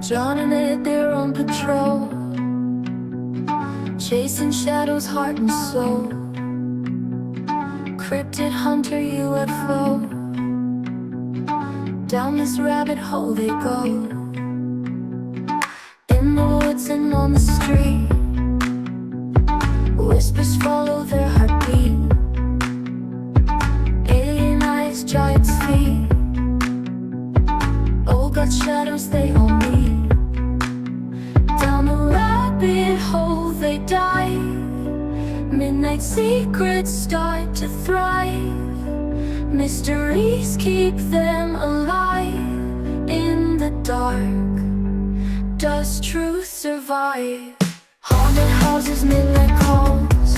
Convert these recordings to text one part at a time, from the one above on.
drowning at their own patrol, chasing shadows, heart and soul. Cryptid hunter UFO, down this rabbit hole they go. In the woods and on the street, whispers follow their heartbeat. Alien eyes, giant's feet, old got shadows they all meet. Down the rabbit hole they dive, midnight secrets start to thrive. Mysteries keep them alive. In the dark, does truth survive? Haunted houses, midnight calls,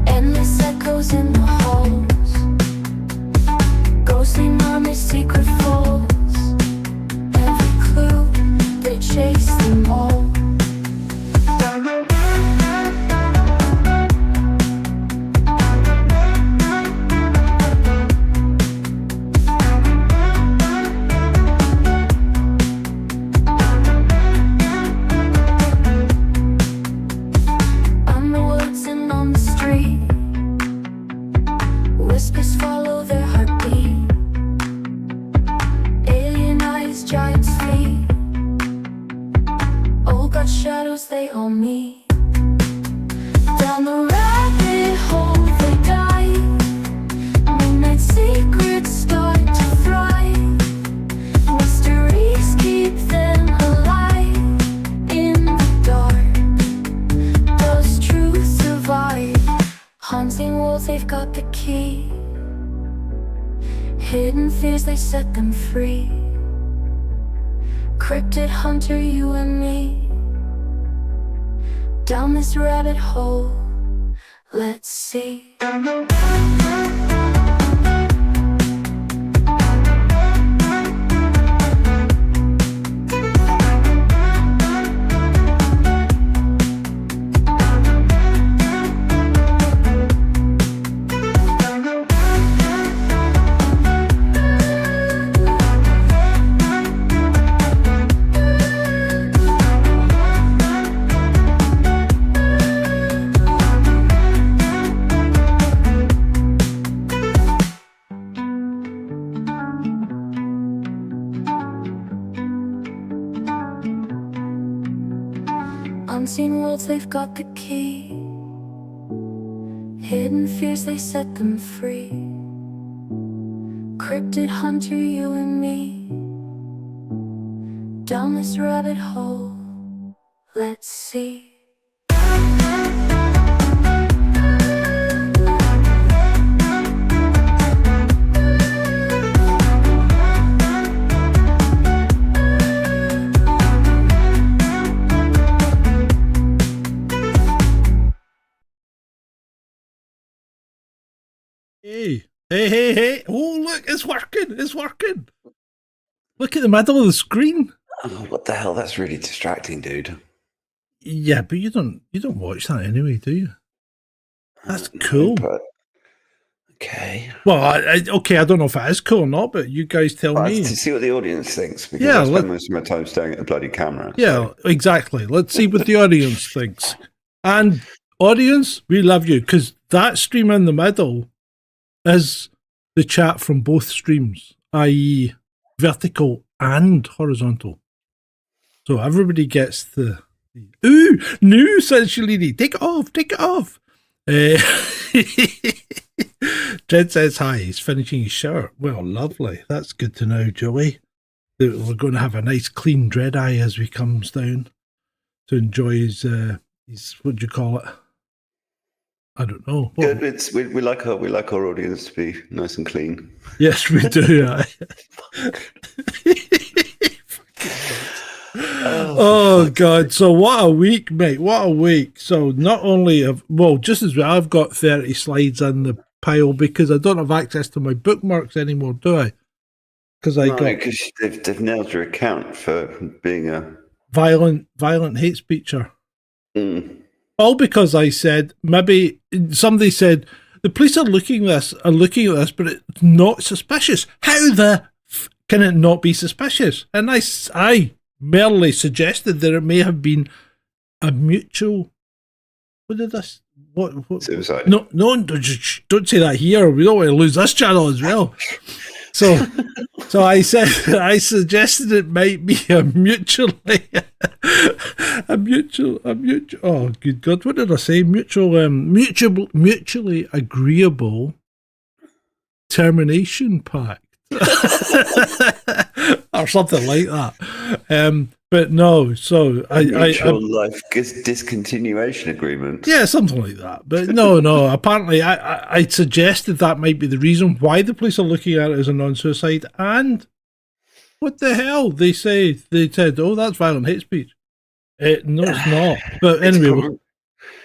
endless echoes in the halls. Ghostly armies, secret falls, every clue, they chase them all. Whispers follow their heartbeat. Alien eyes, giant's feet, old got shadows they all meet. Down the rabbit hole they dive, midnight secrets start to thrive. Mysteries keep them alive. In the dark, does truth survive? Haunting walls, they've got the key. Hidden fears, they set them free. Cryptid hunter, you and me. Down this rabbit hole, let's see. Unseen worlds, they've got the key. Hidden fears, they set them free. Cryptid hunter, you and me. Down this rabbit hole, let's see. Hey, hey, hey, hey. Oh, look, it's working. It's working. Look at the middle of the screen. Oh, what the hell? That's really distracting, dude. Yeah, but you don't watch that anyway, do you? That's cool. But, okay. Well, okay, I don't know if it is cool or not, but you guys tell me. To see what the audience thinks, because Yeah, I spend most of my time staring at the bloody camera. Yeah, exactly. Let's see what the audience thinks. And audience, we love you, because that stream in the middle is the chat from both streams, i.e. vertical and horizontal. So everybody gets the ooh, no, says Shalini, take it off, take it off. Jed says hi, he's finishing his shirt. Well, lovely. That's good to know, Joey. We're going to have a nice clean dread eye as he comes down to enjoy his what do you call it? I don't know. Good. We like our audience to be nice and clean. Yes, we do. Oh God! So what a week, mate! What a week! So not only just as well, I've got 30 slides in the pile because I don't have access to my bookmarks anymore, do I? Because they've nailed your account for being a violent hate speecher. Mm. All because I said, maybe somebody said, the police are looking at this, but it's not suspicious. How the can it not be suspicious? And I merely suggested that it may have been a mutual. What did this? What? Suicide. No, don't say that here. We don't want to lose this channel as well. So I suggested it might be a mutually. Oh, good God! What did I say? Mutually agreeable termination pact, or something like that. But no, so mutual life discontinuation agreement. Yeah, something like that. But no. Apparently, I suggested that might be the reason why the police are looking at it as a non-suicide. And what the hell? They said, oh, that's violent hate speech. No, it's not. But anyway,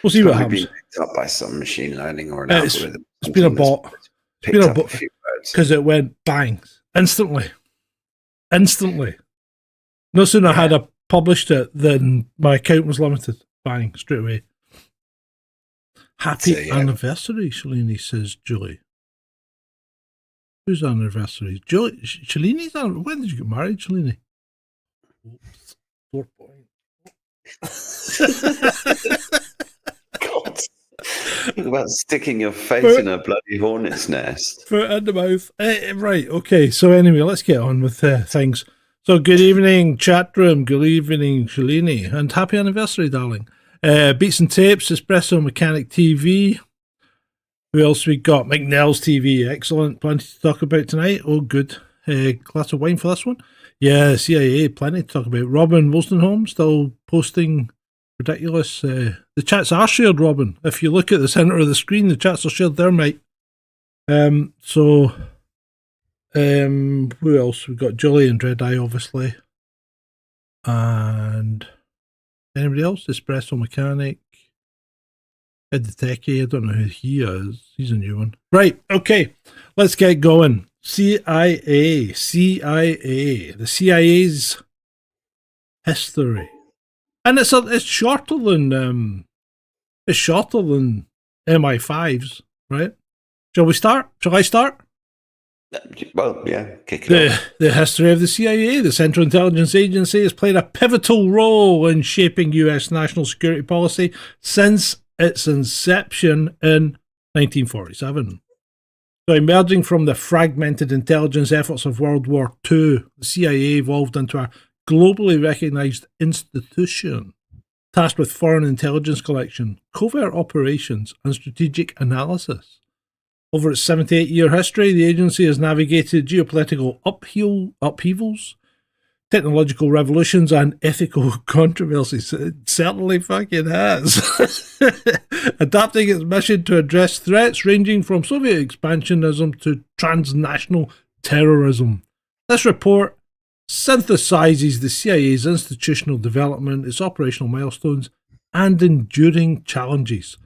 we'll see what happens. Been picked up by some machine learning or an algorithm. It's been a bot. It's been a bot because it went bangs instantly. No sooner had I published it than my account was limited. Bang, straight away. Happy anniversary, Shalini, says Julie. Whose anniversary? Julie, Shalini's anniversary? When did you get married, Shalini? 4 points. God. Think about sticking your face in a bloody hornet's nest. Foot in the mouth. Right, okay. So anyway, let's get on with things. So good evening, chat room. Good evening, Shalini. And happy anniversary, darling. Beats and Tapes, Espresso Mechanic TV. Who else we got? McNell's TV. Excellent. Plenty to talk about tonight. Oh, good. Glass of wine for this one. Yeah, CIA. Plenty to talk about. Robin Wolstenholme still posting ridiculous. The chats are shared, Robin. If you look at the centre of the screen, the chats are shared there, mate. Who else? We've got Julie and Dreadeye, obviously. And anybody else? Espresso Mechanic. Ed the Techie. I don't know who he is. He's a new one. Right, okay. Let's get going. CIA. The CIA's history. And it's shorter than MI5's, right? Shall we start? Shall I start? Well, yeah, kick it off. The history of the CIA, the Central Intelligence Agency, has played a pivotal role in shaping US national security policy since its inception in 1947. So emerging from the fragmented intelligence efforts of World War II, the CIA evolved into a globally recognized institution tasked with foreign intelligence collection, covert operations, and strategic analysis. Over its 78-year history, the agency has navigated geopolitical upheavals, technological revolutions, and ethical controversies. It certainly fucking has. Adapting its mission to address threats ranging from Soviet expansionism to transnational terrorism. This report synthesizes the CIA's institutional development, its operational milestones, and enduring challenges,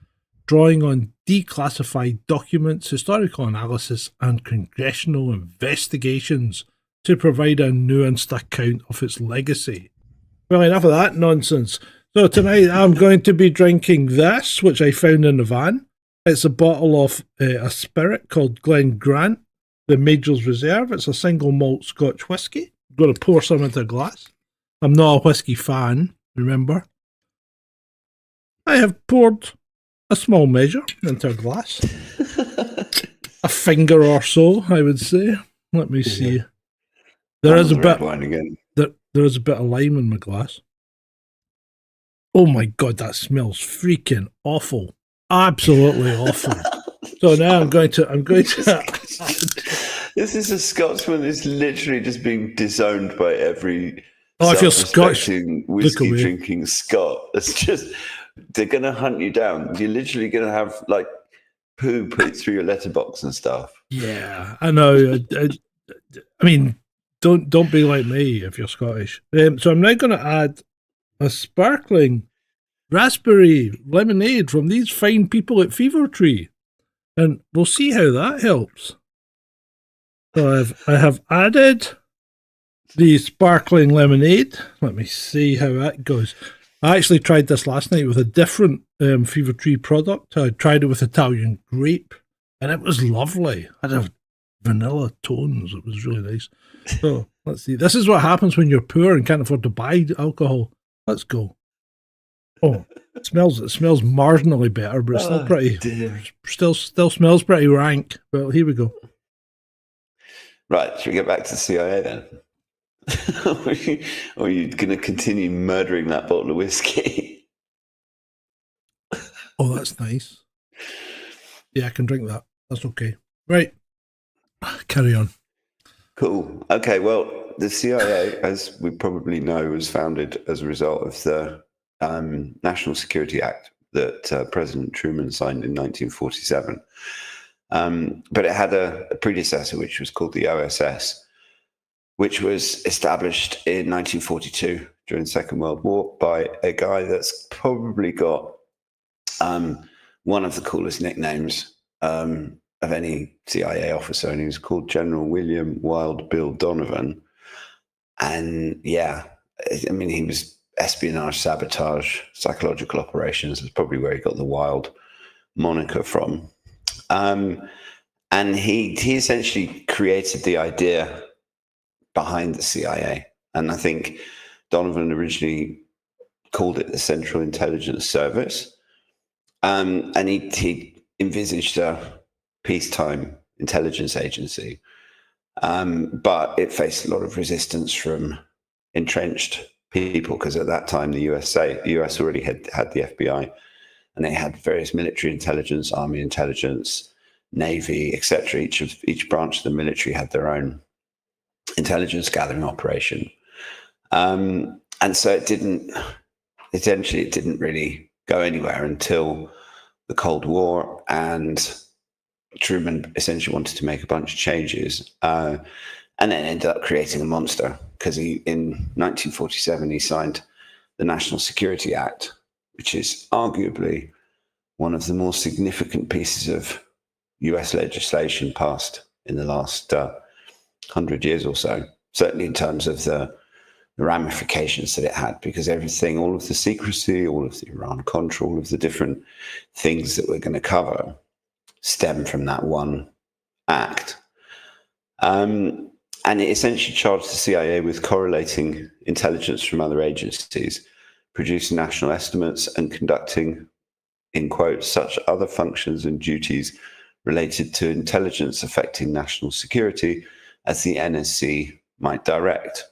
drawing on declassified documents, historical analysis, and congressional investigations to provide a nuanced account of its legacy. Well, enough of that nonsense. So tonight I'm going to be drinking this, which I found in the van. It's a bottle of a spirit called Glen Grant, the Major's Reserve. It's a single malt Scotch whisky. I'm going to pour some into a glass. I'm not a whisky fan, remember. I have poured a small measure into a glass. A finger or so, I would say. Let me see. There is a bit wine again. There is a bit of lime in my glass. Oh my God, that smells freaking awful. Absolutely awful. So now I'm going to This is a Scotsman who's literally just being disowned by every I feel Scotch whiskey drinking Scot. It's just they're gonna hunt you down. You're literally gonna have like poo put through your letterbox and stuff. Yeah, I know. I mean, don't be like me if you're Scottish. So I'm now going to add a sparkling raspberry lemonade from these fine people at Fever Tree, and we'll see how that helps. So I have added the sparkling lemonade. Let me see how that goes. I actually tried this last night with a different Fever Tree product. I tried it with Italian grape, and it was lovely. I had a vanilla tones. It was really nice. So let's see. This is what happens when you're poor and can't afford to buy alcohol. Let's go. Oh, it smells marginally better, but it's still pretty. Dear. Still smells pretty rank. Well, here we go. Right, should we get back to the CIA then? Or are you going to continue murdering that bottle of whiskey? Oh, that's nice. Yeah, I can drink that. That's okay. Right. Carry on. Cool. Okay, well, the CIA, as we probably know, was founded as a result of the National Security Act that President Truman signed in 1947. But it had a predecessor, which was called the OSS, which was established in 1942 during the Second World War by a guy that's probably got one of the coolest nicknames of any CIA officer, and he was called General William Wild Bill Donovan. And yeah, I mean, he was espionage, sabotage, psychological operations. Is probably where he got the Wild moniker from. And he essentially created the idea behind the CIA. And I think Donovan originally called it the Central Intelligence Service. And he envisaged a peacetime intelligence agency. But it faced a lot of resistance from entrenched people, because at that time, the US already had the FBI, and they had various military intelligence, army intelligence, Navy, etc. Each branch of the military had their own intelligence gathering operation. And so it didn't really go anywhere until the Cold War, and Truman essentially wanted to make a bunch of changes, and then ended up creating a monster, because in 1947 he signed the National Security Act, which is arguably one of the more significant pieces of US legislation passed in the last 100 years or so, certainly in terms of the ramifications that it had, because everything, all of the secrecy, all of the Iran-Contra, all of the different things that we're going to cover stem from that one act. And it essentially charged the CIA with correlating intelligence from other agencies, producing national estimates, and conducting, in quotes, such other functions and duties related to intelligence affecting national security as the NSC might direct.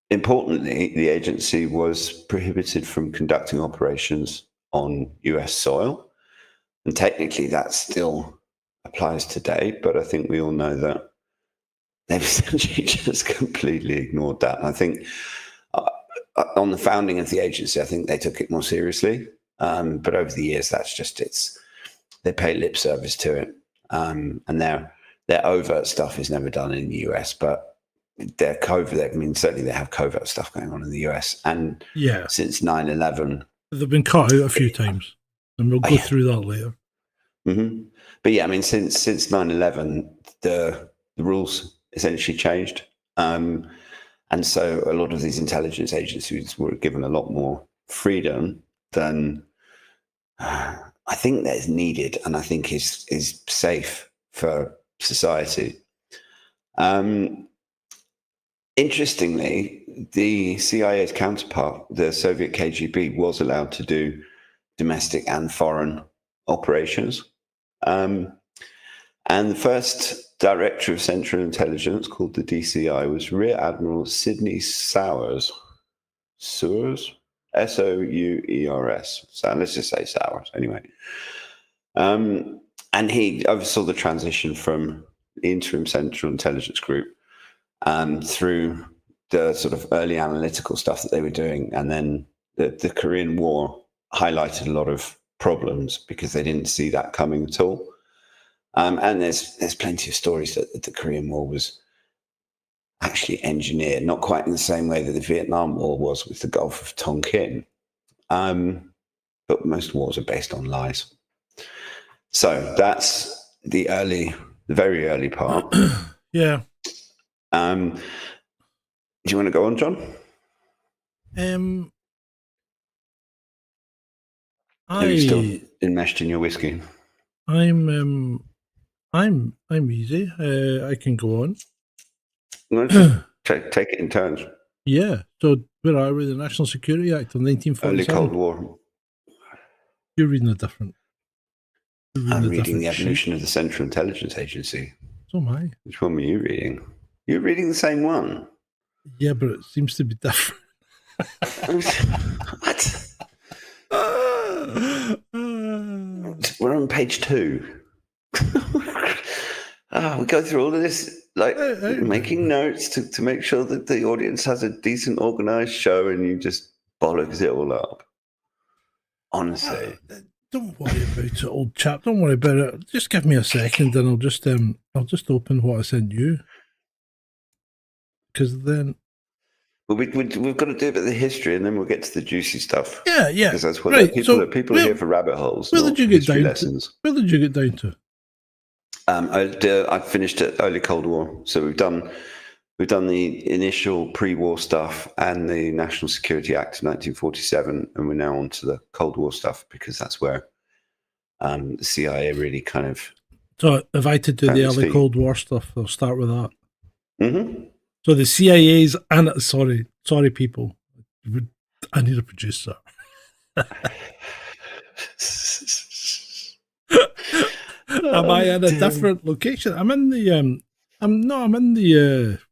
Importantly, the agency was prohibited from conducting operations on US soil. And technically that still applies today, but I think we all know that they've essentially just completely ignored that. And I think on the founding of the agency, I think they took it more seriously. But over the years, they pay lip service to it. And their overt stuff is never done in the US, but their covert, I mean, certainly they have covert stuff going on in the US. And yeah, since 9/11, they've been cut out a few times, and we'll go through that later. Mm-hmm. But yeah, I mean, since 9/11, the rules essentially changed. And so a lot of these intelligence agencies were given a lot more freedom than I think that is needed, and I think is safe for society. Interestingly, the CIA's counterpart, the Soviet KGB, was allowed to do domestic and foreign operations. And the first director of Central Intelligence, called the DCI, was Rear Admiral Sidney Sowers. Sowers? Souers. So let's just say Sowers, anyway. And he oversaw the transition from the interim Central Intelligence Group through the sort of early analytical stuff that they were doing. And then the Korean War highlighted a lot of problems because they didn't see that coming at all. And there's plenty of stories that the Korean War was actually engineered, not quite in the same way that the Vietnam War was with the Gulf of Tonkin. But most wars are based on lies. So that's the very early part. Yeah. Do you want to go on, John? Are you still enmeshed in your whiskey? I'm I'm easy. I can go on. Let's just take it in turns. Yeah. So where are we? The National Security Act of Early 1947. Cold War. You're reading a different. I'm reading The Evolution of the Central Intelligence Agency. So am I. Which one were you reading? You're reading the same one. Yeah, but it seems to be different. What? We're on page 2. We go through all of this, like making notes to make sure that the audience has a decent, organized show, and you just bollocks it all up. Honestly. Don't worry about it, old chap. Don't worry about it. Just give me a second, and I'll just open what I sent you. Because then, well, we've got to do a bit of the history, and then we'll get to the juicy stuff. Yeah. Because that's what people are here for rabbit holes. Where did you get down lessons. Where did you get down to? I finished at early Cold War, so we've done the initial pre-war stuff and the National Security Act of 1947, and we're now on to the Cold War stuff because that's where the CIA really kind of. So if I had to do the early Cold War stuff, I'll start with that. Mm-hmm. So the CIA's and sorry people, I need a producer. Am I in a different location? I'm in the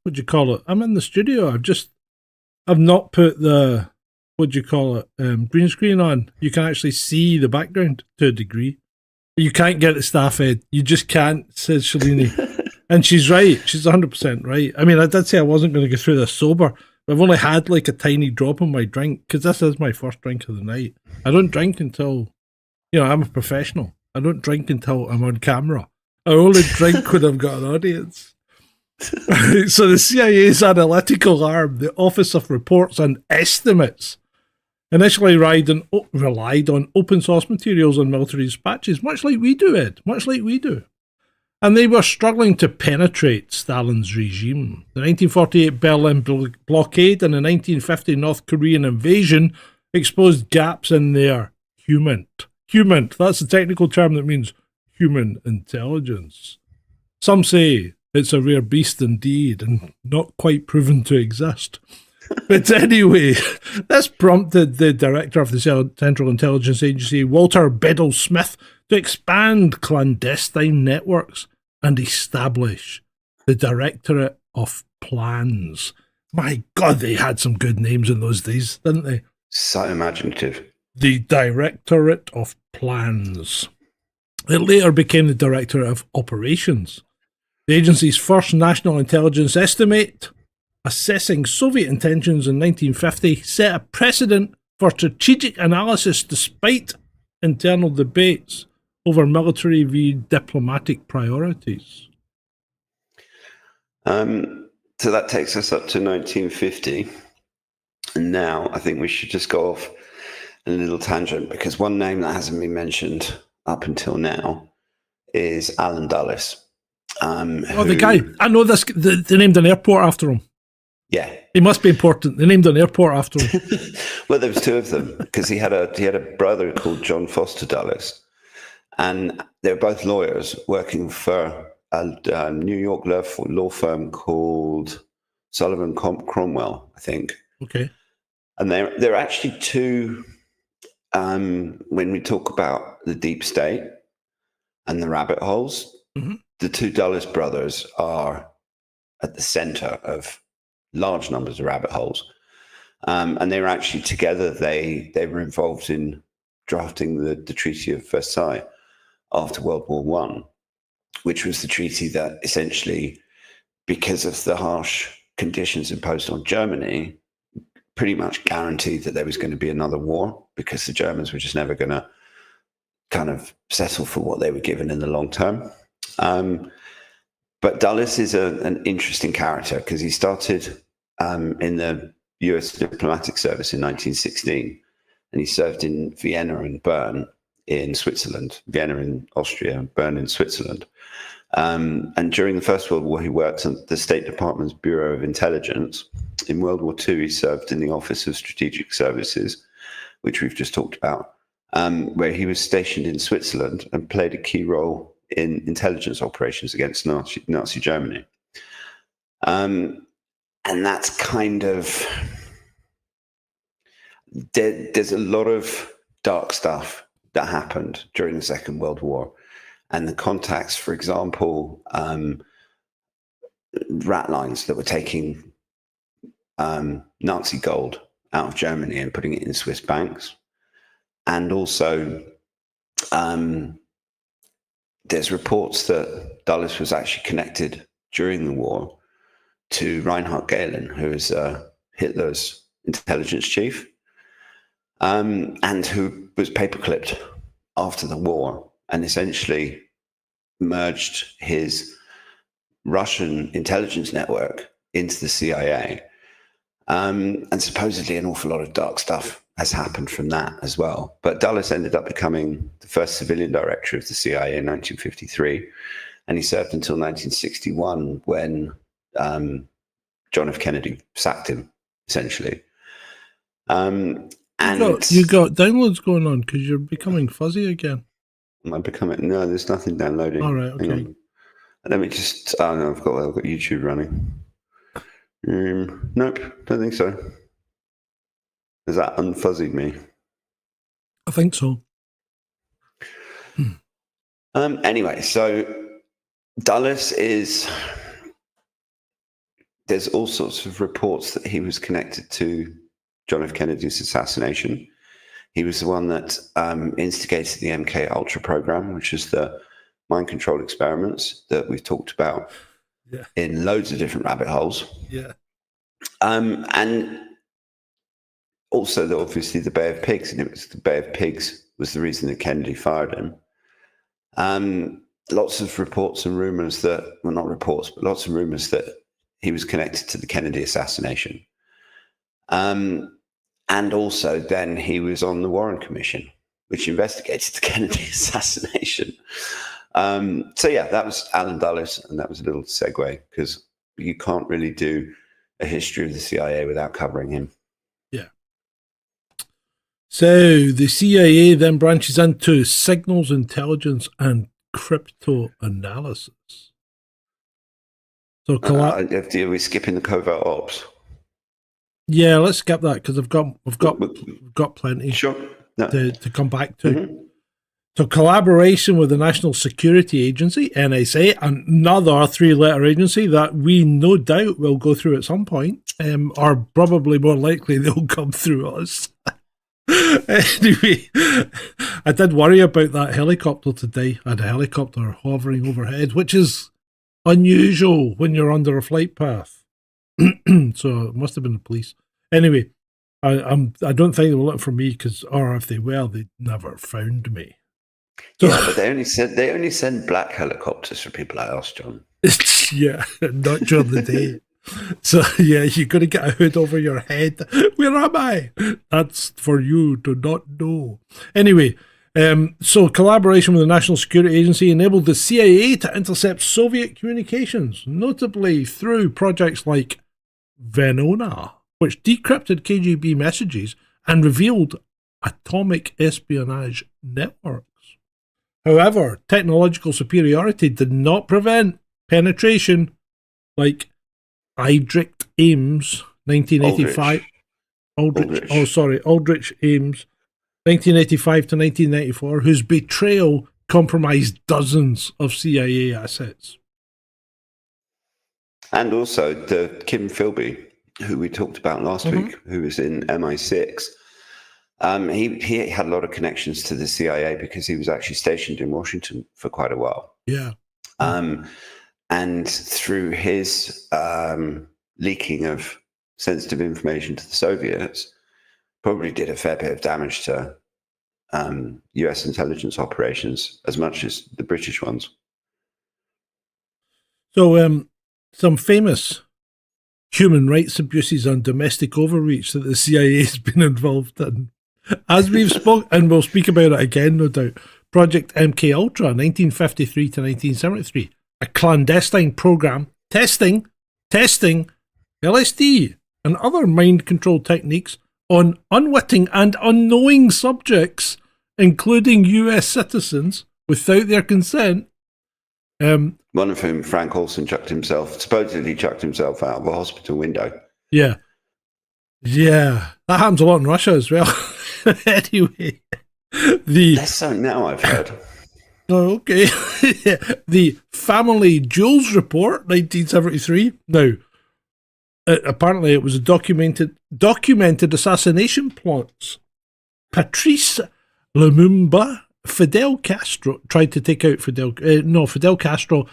what do you call it? I'm in the studio. I've not put the green screen on. You can actually see the background to a degree. You can't get it staff ed. You just can't, says Shalini. And she's right. She's 100% right. I mean, I did say I wasn't going to go through this sober. But I've only had like a tiny drop in my drink because this is my first drink of the night. I don't drink until, I'm a professional. I don't drink until I'm on camera. I only drink when I've got an audience. So the CIA's analytical arm, the Office of Reports and Estimates, initially relied on open source materials and military dispatches, much like we do, Ed, much like we do. And they were struggling to penetrate Stalin's regime. The 1948 Berlin blockade and the 1950 North Korean invasion exposed gaps in their human, that's the technical term that means human intelligence. Some say it's a rare beast indeed and not quite proven to exist. But anyway, this prompted the director of the Central Intelligence Agency, Walter Bedell Smith, to expand clandestine networks and establish the Directorate of Plans. My God, they had some good names in those days, didn't they? So imaginative. The Directorate of Plans. It later became the Directorate of Operations. The agency's first national intelligence estimate, assessing Soviet intentions in 1950, set a precedent for strategic analysis despite internal debates over military v diplomatic priorities. So that takes us up to 1950. And now I think we should just go off a little tangent because one name that hasn't been mentioned up until now is Alan Dulles. The guy. I know this. They named an airport after him. Yeah. He must be important. They named an airport after him. Well, there was two of them because he had a brother called John Foster Dulles. And they were both lawyers working for a New York law firm called Sullivan Cromwell, I think. Okay. And they're actually two, when we talk about the deep state and the rabbit holes, the two Dulles brothers are at the center of large numbers of rabbit holes. And they were actually together. They were involved in drafting the Treaty of Versailles after World War I, which was the treaty that essentially, because of the harsh conditions imposed on Germany, pretty much guaranteed that there was going to be another war because the Germans were just never going to kind of settle for what they were given in the long term. But Dulles is an interesting character because he started in the US diplomatic service in 1916, and he served in Vienna and Bern in Switzerland, Vienna in Austria, Bern in Switzerland. And during the First World War, he worked at the State Department's Bureau of Intelligence. In World War II, he served in the Office of Strategic Services, which we've just talked about, where he was stationed in Switzerland and played a key role in intelligence operations against Nazi Germany. And that's kind of, there's a lot of dark stuff that happened during the Second World War. And the contacts, for example, rat lines that were taking Nazi gold out of Germany and putting it in Swiss banks. And also, there's reports that Dulles was actually connected during the war to Reinhard Gehlen, who is Hitler's intelligence chief, and who was paperclipped after the war and essentially merged his Russian intelligence network into the CIA. And supposedly an awful lot of dark stuff has happened from that as well. But Dulles ended up becoming the first civilian director of the CIA in 1953, and he served until 1961 when John F. Kennedy sacked him, essentially. And you got downloads going on because you're becoming fuzzy again. Am I becoming? No, there's nothing downloading. All right, okay. Let me just. Oh no, I've got YouTube running. Nope, don't think so. Has that unfuzzied me? I think so. Anyway, so Dulles is. There's all sorts of reports that he was connected to John F. Kennedy's assassination. He was the one that instigated the MK Ultra program, which is the mind control experiments that we've talked about in loads of different rabbit holes. Yeah. And also, obviously, the Bay of Pigs, and it was the Bay of Pigs was the reason that Kennedy fired him. Lots of reports and rumors that, well, not reports, but lots of rumors that he was connected to the Kennedy assassination. And also, then he was on the Warren Commission, which investigated the Kennedy assassination. So, yeah, that was Alan Dulles, and that was a little segue because you can't really do a history of the CIA without covering him. Yeah. So the CIA then branches into signals intelligence and crypto analysis. So are we skipping the covert ops? Yeah, let's skip that because we've got plenty to come back to. Mm-hmm. So collaboration with the National Security Agency, NSA, another three-letter agency that we no doubt will go through at some point, or probably more likely they'll come through us. Anyway, I did worry about that helicopter today. I had a helicopter hovering overhead, which is unusual when you're under a flight path. So it must have been the police. Anyway, I don't think they were looking for me or if they were, they never found me. So, yeah, but they only send black helicopters for people like us, John. Yeah, not during the day. So yeah, you're gonna get a hood over your head. Where am I? That's for you to not know. Anyway, so collaboration with the National Security Agency enabled the CIA to intercept Soviet communications, notably through projects like Venona, which decrypted KGB messages and revealed atomic espionage networks. However, technological superiority did not prevent penetration, like Aldrich Ames, 1985. Aldrich Ames, 1985 to 1994, whose betrayal compromised dozens of CIA assets. And also the Kim Philby, who we talked about last week, who was in MI6. He had a lot of connections to the CIA because he was actually stationed in Washington for quite a while. Yeah. And through his leaking of sensitive information to the Soviets, probably did a fair bit of damage to US intelligence operations as much as the British ones. So some famous human rights abuses and domestic overreach that the CIA has been involved in. As we've spoken, and we'll speak about it again, no doubt, Project MK Ultra, 1953 to 1973, a clandestine program testing LSD and other mind control techniques on unwitting and unknowing subjects, including US citizens, without their consent, One of whom, Frank Olson, supposedly chucked himself out of a hospital window. Yeah. Yeah. That happens a lot in Russia as well. Anyway. That's something now I've heard. Oh, okay. The Family Jewels Report, 1973. Now, apparently it was a documented assassination plots. Patrice Lumumba, Fidel Castro tried to take out Fidel Castro.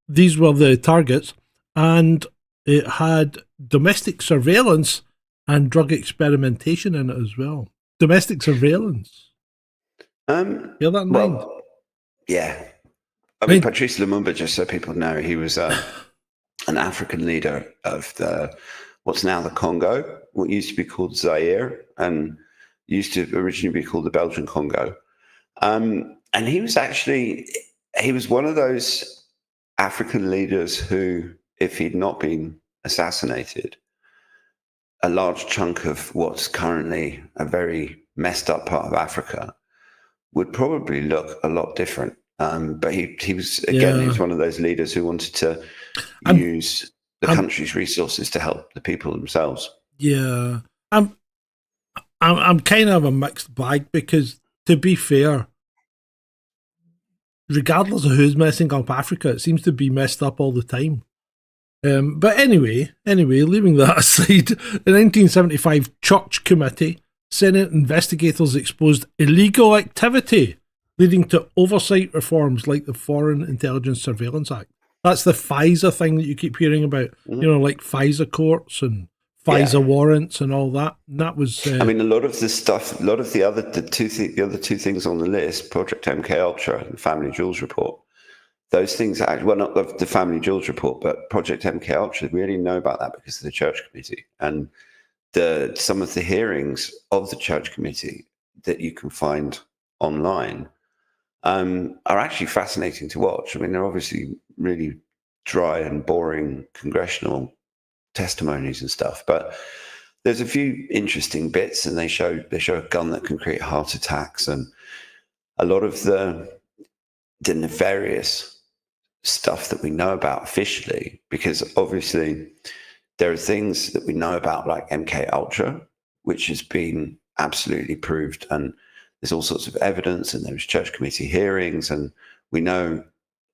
These were the targets, and it had domestic surveillance and drug experimentation in it as well. Domestic surveillance. Bear that in mind. Yeah. I mean, Patrice Lumumba, just so people know, he was an African leader of what's now the Congo, what used to be called Zaire, and used to originally be called the Belgian Congo. And he was one of those African leaders who, if he'd not been assassinated, a large chunk of what's currently a very messed up part of Africa would probably look a lot different. But he was one of those leaders who wanted to use the country's resources to help the people themselves. Yeah. I'm kind of a mixed bag because, to be fair, regardless of who's messing up Africa, it seems to be messed up all the time. But anyway, leaving that aside, the 1975 Church Committee, Senate investigators exposed illegal activity leading to oversight reforms like the Foreign Intelligence Surveillance Act. That's the FISA thing that you keep hearing about, like FISA courts and FISA warrants and all that. And that was. I mean, a lot of this stuff, a lot of the other two things on the list, Project MK Ultra and the Family Jewels Report, those things not the Family Jewels Report, but Project MK Ultra, we only know about that because of the Church Committee and some of the hearings of the Church Committee that you can find online are actually fascinating to watch. I mean, they're obviously really dry and boring congressional testimonies and stuff, but there's a few interesting bits, and they show a gun that can create heart attacks, and a lot of the nefarious stuff that we know about officially, because obviously there are things that we know about like MK Ultra, which has been absolutely proved, and there's all sorts of evidence, and there's Church Committee hearings, and we know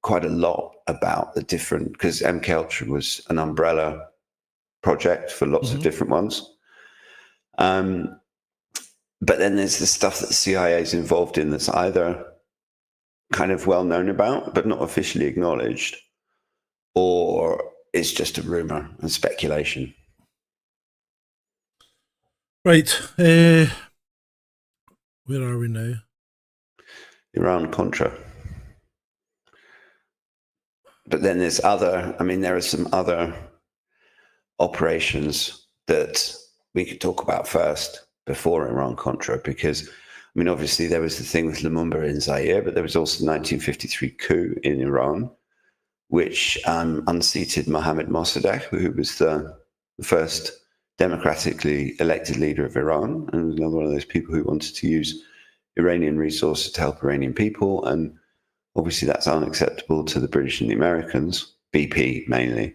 quite a lot about the different, because MK Ultra was an umbrella project for lots of different ones. But then there's the stuff that the CIA is involved in that's either kind of well known about, but not officially acknowledged, or it's just a rumor and speculation. Right. Where are we now? Iran-Contra. But then there are some other operations that we could talk about first before Iran-Contra, because, I mean, obviously there was the thing with Lumumba in Zaire, but there was also the 1953 coup in Iran, which unseated Mohammad Mossadegh, who was the first democratically elected leader of Iran, and was another one of those people who wanted to use Iranian resources to help Iranian people. And obviously that's unacceptable to the British and the Americans, BP mainly.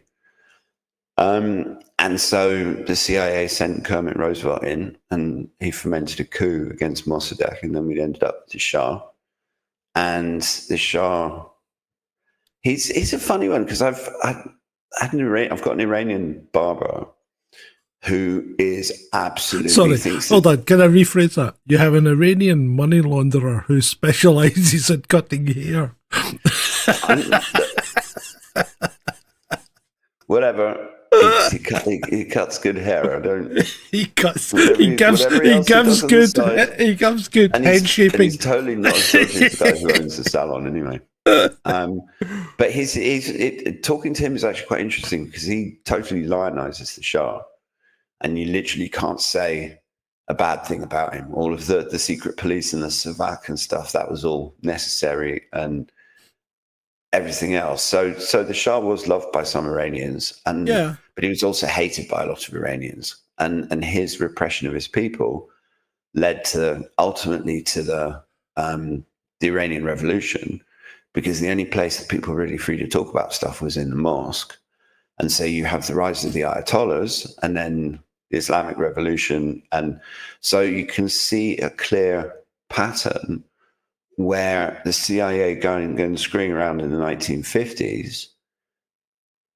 And so the CIA sent Kermit Roosevelt in, and he fomented a coup against Mossadegh, and then we ended up with the Shah. And the Shah, he's a funny one, because I've got an Iranian barber who is absolutely... Sorry, hold on, can I rephrase that? You have an Iranian money launderer who specialises in cutting hair. Whatever. He cuts good hair. He gives good head shaping. He's totally not as dodgy as the guy who owns the salon anyway. But talking to him is actually quite interesting, because he totally lionizes the Shah, and you literally can't say a bad thing about him. All of the secret police and the Savak and stuff, that was all necessary, and everything else. So the Shah was loved by some Iranians, but he was also hated by a lot of Iranians. And his repression of his people led ultimately to the Iranian Revolution, because the only place that people were really free to talk about stuff was in the mosque. And so you have the rise of the Ayatollahs and then the Islamic Revolution. And so you can see a clear pattern where the CIA going screwing around in the 1950s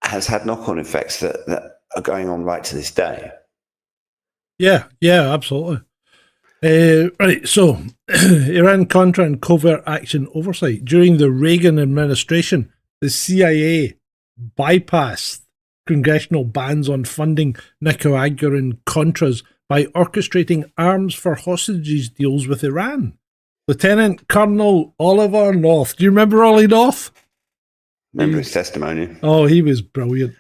has had knock-on effects that are going on right to this day. Yeah, absolutely. Right, so Iran-Contra and covert action oversight. During the Reagan administration, the CIA bypassed congressional bans on funding Nicaraguan Contras by orchestrating arms for hostages deals with Iran. Lieutenant Colonel Oliver North. Do you remember Ollie North? Remember his testimony? Oh, he was brilliant.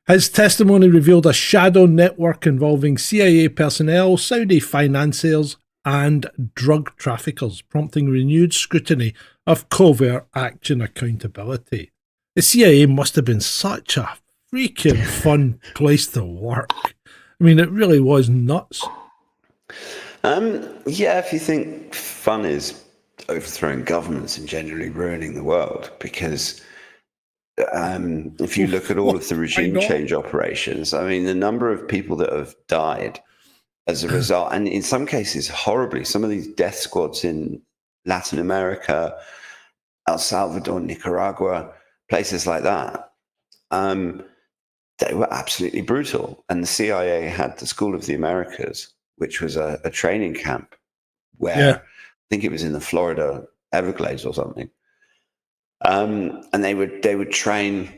His testimony revealed a shadow network involving CIA personnel, Saudi financiers, and drug traffickers, prompting renewed scrutiny of covert action accountability. The CIA must have been such a freaking fun place to work. I mean, it really was nuts. Yeah, if you think fun is overthrowing governments and generally ruining the world, because if you look at all of the regime change operations, I mean, the number of people that have died as a result, and in some cases horribly, some of these death squads in Latin America, El Salvador, Nicaragua, places like that, they were absolutely brutal. And the CIA had the School of the Americas, which was a training camp where I think it was in the Florida Everglades or something. And they would train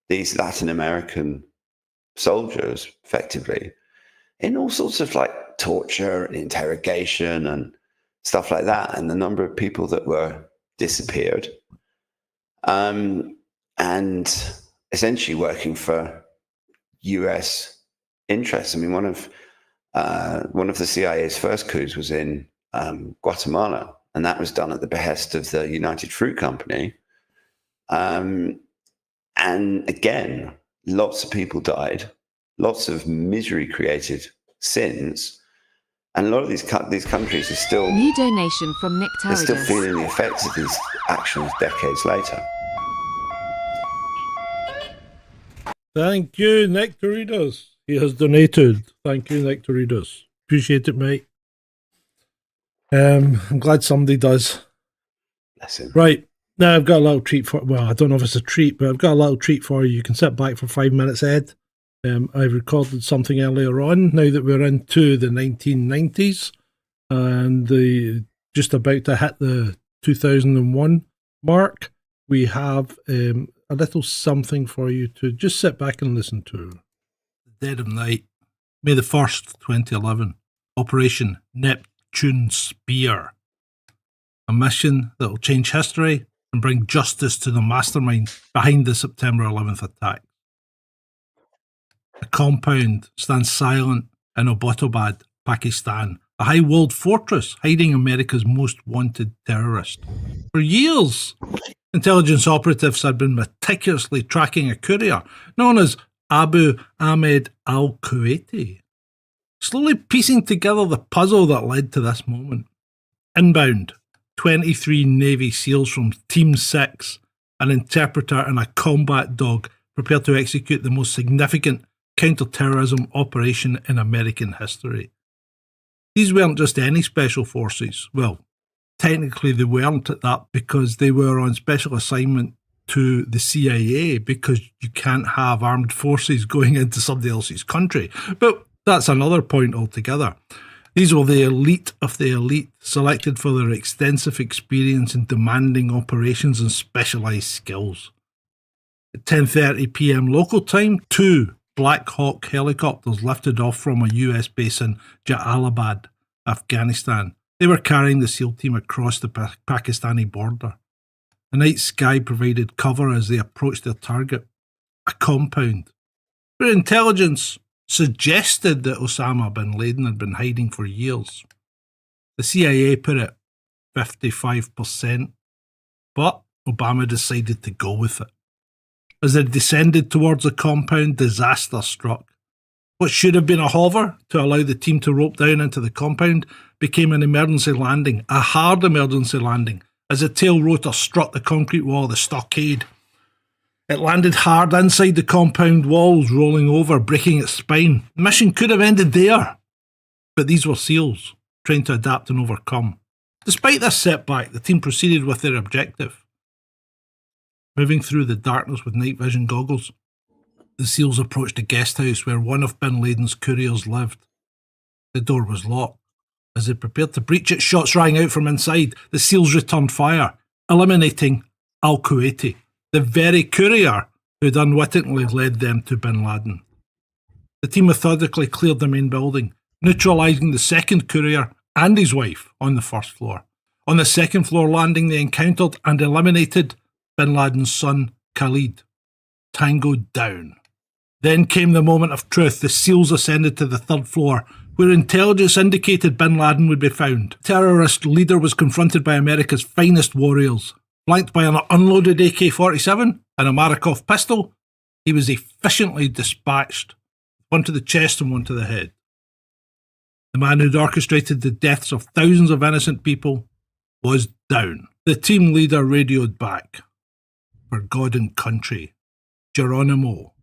these Latin American soldiers effectively in all sorts of like torture and interrogation and stuff like that. And the number of people that were disappeared, and essentially working for US interests. I mean, one of the CIA's first coups was in Guatemala. And that was done at the behest of the United Fruit Company. And again, lots of people died, lots of misery created since. And a lot of these countries are still... New donation from Nick They're still Tarragus. feeling the effects of these actions decades later. Thank you, Nick Tarragus. He has donated. Thank you, Nick Tarragus. Appreciate it, mate. I'm glad somebody does. Bless him. Right. Now I've got a little treat for, well, I don't know if it's a treat, but I've got a little treat for you. You can sit back for 5 minutes, Ed. I've recorded something earlier on, now that we're into the 1990s and just about to hit the 2001 mark. We have a little something for you to just sit back and listen to. Dead of Night, May the 1st, 2011. Operation Neptune Spear. A mission that will change history and bring justice to the mastermind behind the September 11th attack. A compound stands silent in Abbottabad, Pakistan, a high-walled fortress hiding America's most wanted terrorist. For years, intelligence operatives had been meticulously tracking a courier known as Abu Ahmed al-Kuwaiti, slowly piecing together the puzzle that led to this moment. Inbound, 23 Navy SEALs from Team 6, an interpreter and a combat dog prepared to execute the most significant counter-terrorism operation in American history. These weren't just any special forces. Well, technically they weren't at that because they were on special assignment to the CIA, because you can't have armed forces going into somebody else's country. But that's another point altogether. These were the elite of the elite, selected for their extensive experience in demanding operations and specialised skills. At 10:30 p.m. local time, 2 Black Hawk helicopters lifted off from a US base in Jalalabad, Afghanistan. They were carrying the SEAL team across the Pakistani border. The night sky provided cover as they approached their target, a compound, where intelligence suggested that Osama bin Laden had been hiding for years. The CIA put it 55%, but Obama decided to go with it. As they descended towards the compound, disaster struck. What should have been a hover to allow the team to rope down into the compound became an emergency landing, a hard emergency landing, as the tail rotor struck the concrete wall of the stockade. It landed hard inside the compound walls, rolling over, breaking its spine. The mission could have ended there, but these were SEALs, trained to adapt and overcome. Despite this setback, the team proceeded with their objective. Moving through the darkness with night vision goggles, the SEALs approached a guest house where one of bin Laden's couriers lived. The door was locked. As they prepared to breach it, shots rang out from inside. The SEALs returned fire, eliminating Al-Qaeda, the very courier who had unwittingly led them to bin Laden. The team methodically cleared the main building, neutralising the second courier and his wife on the first floor. On the second floor landing, they encountered and eliminated bin Laden's son, Khalid. Tango down. Then came the moment of truth. The SEALs ascended to the third floor, where intelligence indicated bin Laden would be found. The terrorist leader was confronted by America's finest warriors. Flanked by an unloaded AK-47 and a Marikov pistol, he was efficiently dispatched, one to the chest and one to the head. The man who'd orchestrated the deaths of thousands of innocent people was down. The team leader radioed back. For God and country. Geronimo.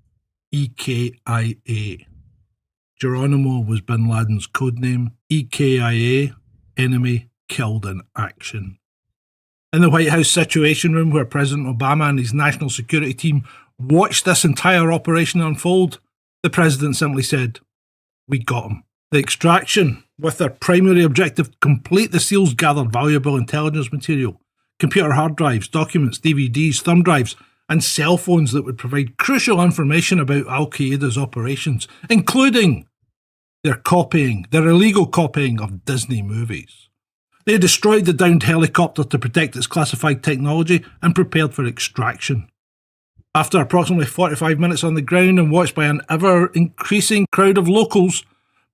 EKIA. Geronimo was bin Laden's codename. EKIA, enemy killed in action. In the White House Situation Room, where President Obama and his national security team watched this entire operation unfold, the president simply said, "We got him." The extraction, with their primary objective to complete, the SEALs gathered valuable intelligence material, computer hard drives, documents, DVDs, thumb drives, and cell phones that would provide crucial information about Al-Qaeda's operations, including their illegal copying of Disney movies. They destroyed the downed helicopter to protect its classified technology and prepared for extraction. After approximately 45 minutes on the ground and watched by an ever-increasing crowd of locals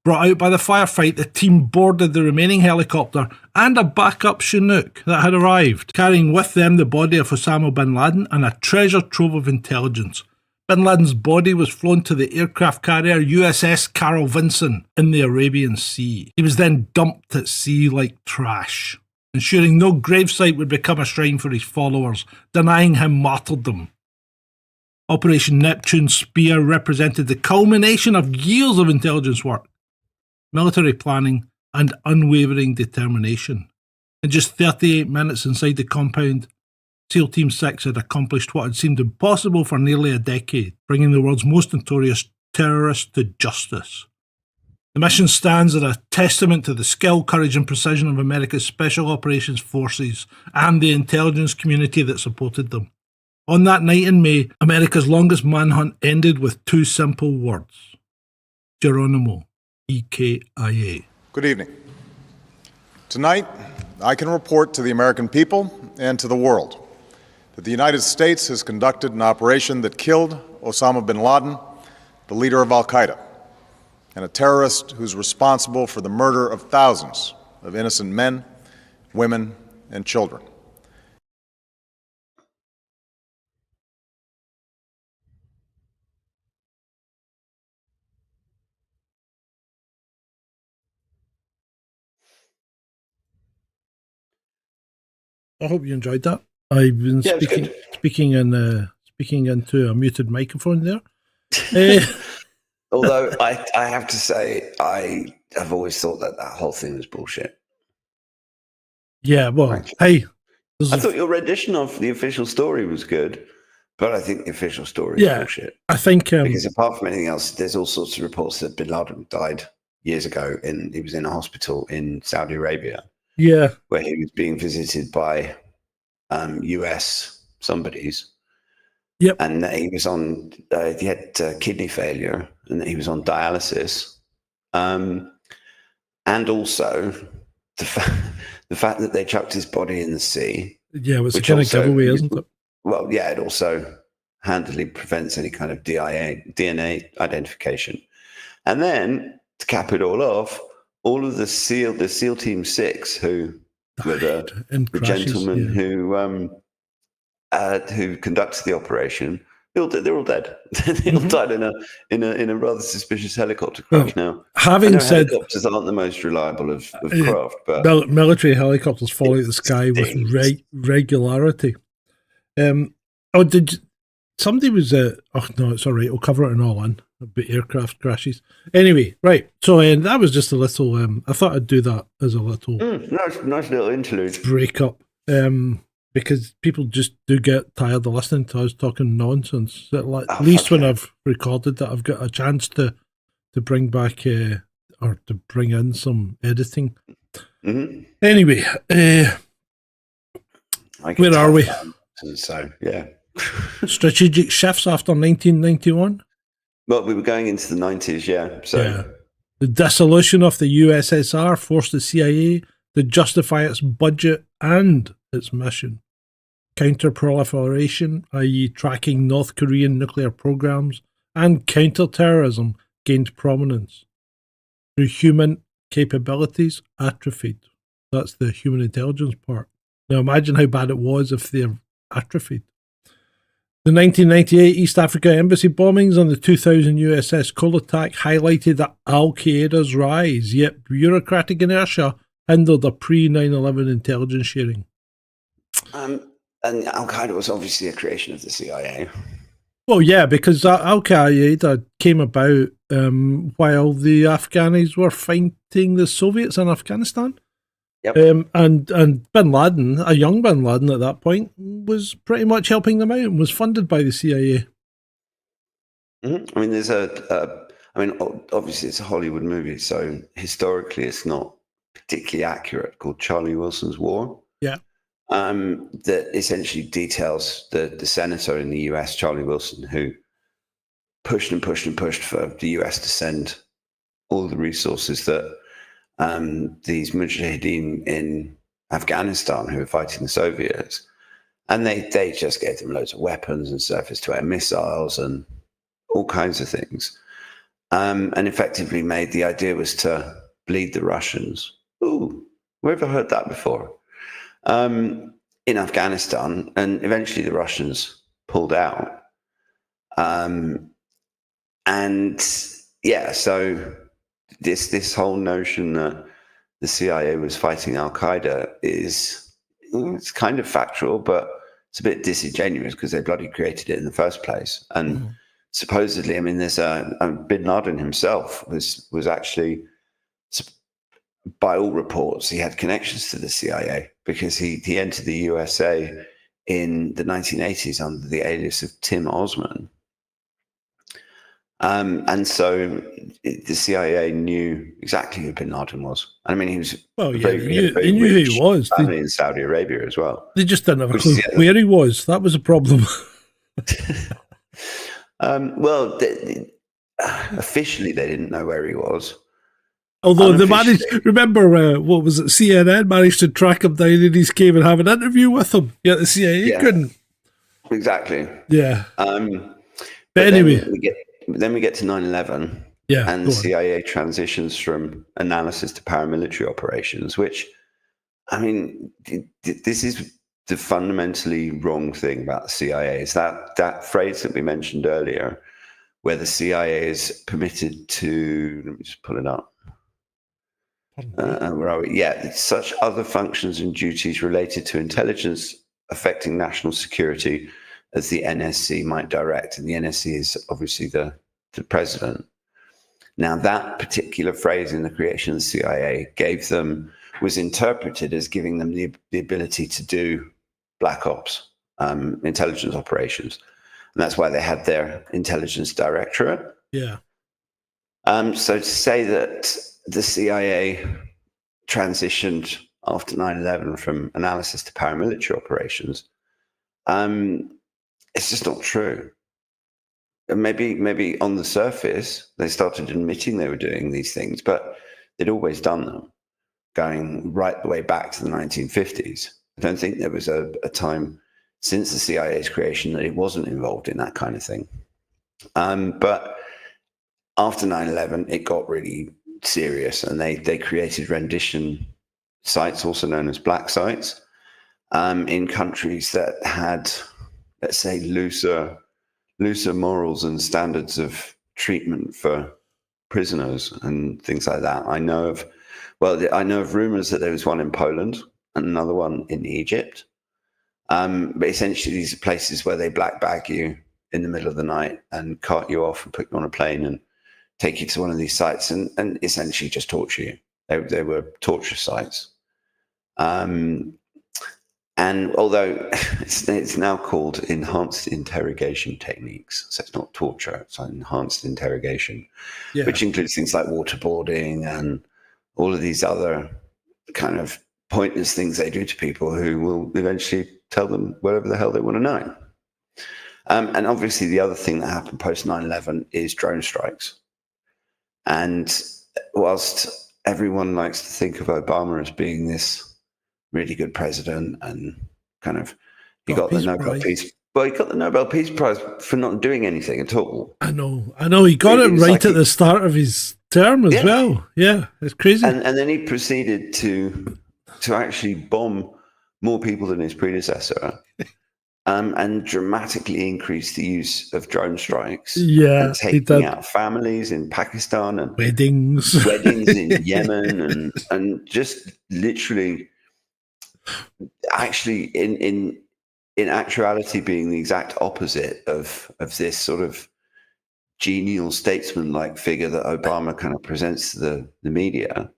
brought out by the firefight, the team boarded the remaining helicopter and a backup Chinook that had arrived, carrying with them the body of Osama bin Laden and a treasure trove of intelligence. Bin Laden's body was flown to the aircraft carrier USS Carl Vinson in the Arabian Sea. He was then dumped at sea like trash, ensuring no gravesite would become a shrine for his followers, denying him martyrdom. Operation Neptune Spear represented the culmination of years of intelligence work, military planning, and unwavering determination. In just 38 minutes inside the compound, SEAL Team 6 had accomplished what had seemed impossible for nearly a decade, bringing the world's most notorious terrorists to justice. The mission stands as a testament to the skill, courage and precision of America's Special Operations Forces and the intelligence community that supported them. On that night in May, America's longest manhunt ended with two simple words. Geronimo. EKIA. Good evening. Tonight, I can report to the American people and to the world that the United States has conducted an operation that killed Osama bin Laden, the leader of Al-Qaeda, and a terrorist who's responsible for the murder of thousands of innocent men, women, and children. I hope you enjoyed that. I've been speaking into a muted microphone there. Although I have to say, I have always thought that whole thing was bullshit. Yeah, well, Actually, hey. I thought your rendition of the official story was good, but I think the official story is bullshit. I think because apart from anything else, there's all sorts of reports that bin Laden died years ago. He was in a hospital in Saudi Arabia. Yeah, where he was being visited by US somebodies. Yep. And that he was on, he had kidney failure and that he was on dialysis. And also the fact that they chucked his body in the sea. Yeah, it was a kind of giveaway, isn't it? Well, yeah, it also handily prevents any kind of DNA identification. And then to cap it all off, all of the SEAL Team 6, who were the gentlemen who conducted the operation, They're all dead. They all died in a rather suspicious helicopter crash. Now, having said helicopters aren't the most reliable of craft, but military helicopters fall out of the sky with regularity. Somebody was oh no, it's all right. We'll cover it in all in about aircraft crashes. Anyway, right. So that was just a little. I thought I'd do that as a little nice little interlude break up. Because people just do get tired of listening to us talking nonsense. At least when I've recorded that, I've got a chance to bring back or to bring in some editing. Mm-hmm. Anyway, where are we? So, yeah. Strategic shifts after 1991? Well, we were going into the 90s, yeah. So yeah. The dissolution of the USSR forced the CIA to justify its budget and its mission. Counter-proliferation, i.e. tracking North Korean nuclear programs, and counter-terrorism gained prominence. Through human capabilities atrophied. That's the human intelligence part. Now imagine how bad it was if they're atrophied. The 1998 East Africa embassy bombings and the 2000 USS Cole attack highlighted that Al-Qaeda's rise, yet bureaucratic inertia hindered a pre-9/11 intelligence sharing. And Al-Qaeda was obviously a creation of the CIA. Well, yeah, because Al-Qaeda came about while the Afghanis were fighting the Soviets in Afghanistan. Yep. And Bin Laden, a young Bin Laden at that point, was pretty much helping them out and was funded by the CIA. Mm-hmm. I mean, there's obviously it's a Hollywood movie, so historically it's not particularly accurate, called Charlie Wilson's War. Yeah. That essentially details the senator in the US, Charlie Wilson, who pushed and pushed and pushed for the US to send all the resources that these mujahideen in Afghanistan who were fighting the Soviets, and they just gave them loads of weapons and surface-to-air missiles and all kinds of things, and effectively made the idea was to bleed the Russians. Ooh, we've ever heard that before? In Afghanistan, and eventually the Russians pulled out. And yeah, so this whole notion that the CIA was fighting Al-Qaeda it's kind of factual, but it's a bit disingenuous because they bloody created it in the first place. And supposedly, I mean, there's Bin Laden himself was actually, by all reports, he had connections to the CIA because he entered the USA in the 1980s under the alias of Tim Osman. And so the CIA knew exactly who Bin Laden was. I mean, he was they knew who he was. Family in Saudi Arabia as well. They just didn't have a clue where he was. That was a problem. Officially, they didn't know where he was. Although they managed, remember, what was it, CNN managed to track him down in his cave and have an interview with him. Yet the CIA couldn't. Exactly. Yeah. But anyway. Then we get to 9/11. Yeah. And the CIA transitions from analysis to paramilitary operations, which, I mean, this is the fundamentally wrong thing about the CIA. Is that phrase that we mentioned earlier, where the CIA is permitted to, let me just pull it up. Where are we? Yeah, such other functions and duties related to intelligence affecting national security as the NSC might direct. And the NSC is obviously the president. Now, that particular phrase in the creation of the CIA was interpreted as giving them the ability to do black ops, intelligence operations. And that's why they had their intelligence directorate. Yeah. So to say that the CIA transitioned after 9/11 from analysis to paramilitary operations, it's just not true. And maybe on the surface, they started admitting they were doing these things, but they'd always done them, going right the way back to the 1950s. I don't think there was a time since the CIA's creation that it wasn't involved in that kind of thing. But after 9/11, it got really serious, and they created rendition sites, also known as black sites, in countries that had, let's say, looser looser morals and standards of treatment for prisoners and things like that. I know of rumors that there was one in Poland and another one in Egypt. But essentially, these are places where they black bag you in the middle of the night and cart you off and put you on a plane and take you to one of these sites and essentially just torture you. They were torture sites. And although it's now called enhanced interrogation techniques, so it's not torture, it's enhanced interrogation, which includes things like waterboarding and all of these other kind of pointless things they do to people who will eventually tell them whatever the hell they want to know. And obviously the other thing that happened post 9/11 is drone strikes. And whilst everyone likes to think of Obama as being this really good president and kind of he got the Nobel Peace. Well, he got the Nobel Peace Prize for not doing anything at all. I know. He got it right at the start of his term as well. Yeah, it's crazy. And then he proceeded to actually bomb more people than his predecessor, and dramatically increase the use of drone strikes. Yeah, and taking out families in Pakistan and weddings in Yemen, and just literally, actually, in actuality, being the exact opposite of this sort of genial statesman-like figure that Obama kind of presents to the media.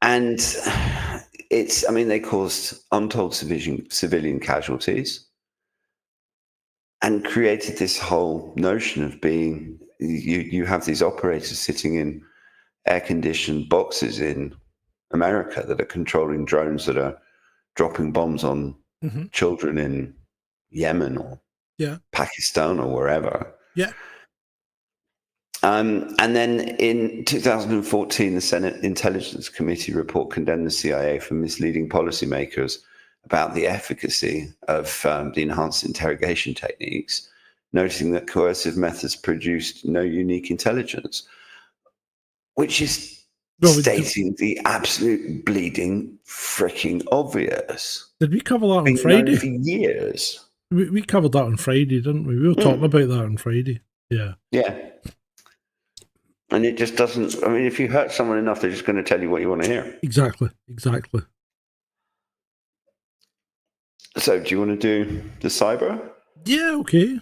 And they caused untold civilian casualties and created this whole notion of being, you have these operators sitting in air-conditioned boxes in America that are controlling drones that are dropping bombs on children in Yemen or Pakistan or wherever. Yeah. And then in 2014, the Senate Intelligence Committee report condemned the CIA for misleading policymakers about the efficacy of the enhanced interrogation techniques, noting that coercive methods produced no unique intelligence, which is stating the absolute bleeding freaking obvious. Did we cover that on Friday? For years. We covered that on Friday, didn't we? We were talking about that on Friday. Yeah. Yeah. And it just doesn't, if you hurt someone enough, they're just going to tell you what you want to hear. Exactly. So do you want to do the cyber? Yeah, okay.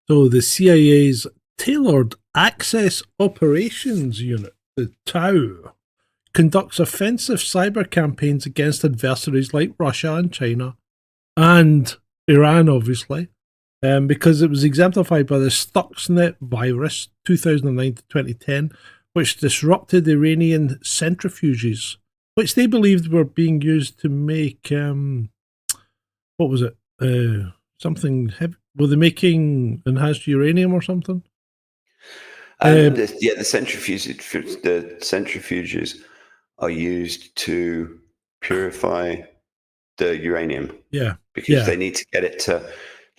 So the CIA's Tailored Access Operations Unit, the TOW, conducts offensive cyber campaigns against adversaries like Russia and China and Iran, obviously, because it was exemplified by the Stuxnet virus, 2009 to 2010, which disrupted Iranian centrifuges, which they believed were being used to make, what was it? Something heavy. Were they making enhanced uranium or something? The centrifuges are used to purify the uranium. Yeah. Because they need to get it to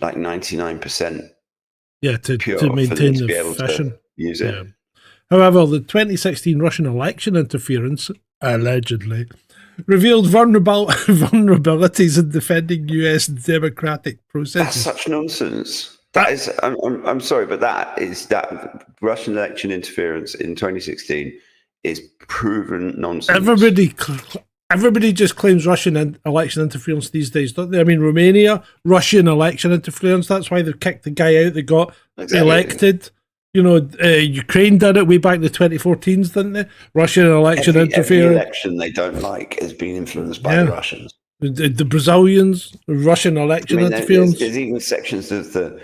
like 99%. Yeah, to maintain the fission. Use it. Yeah. However, the 2016 Russian election interference, allegedly, revealed vulnerabilities in defending US democratic processes. That's such nonsense. That is, I'm sorry, but that Russian election interference in 2016 is proven nonsense. Everybody just claims Russian election interference these days, don't they? Romania, Russian election interference. That's why they've kicked the guy out that got elected. Ukraine did it way back in the 2014s, didn't they? Russian election interference. Every election they don't like has been influenced by the Russians. The Brazilians, Russian election interference. There's even sections of the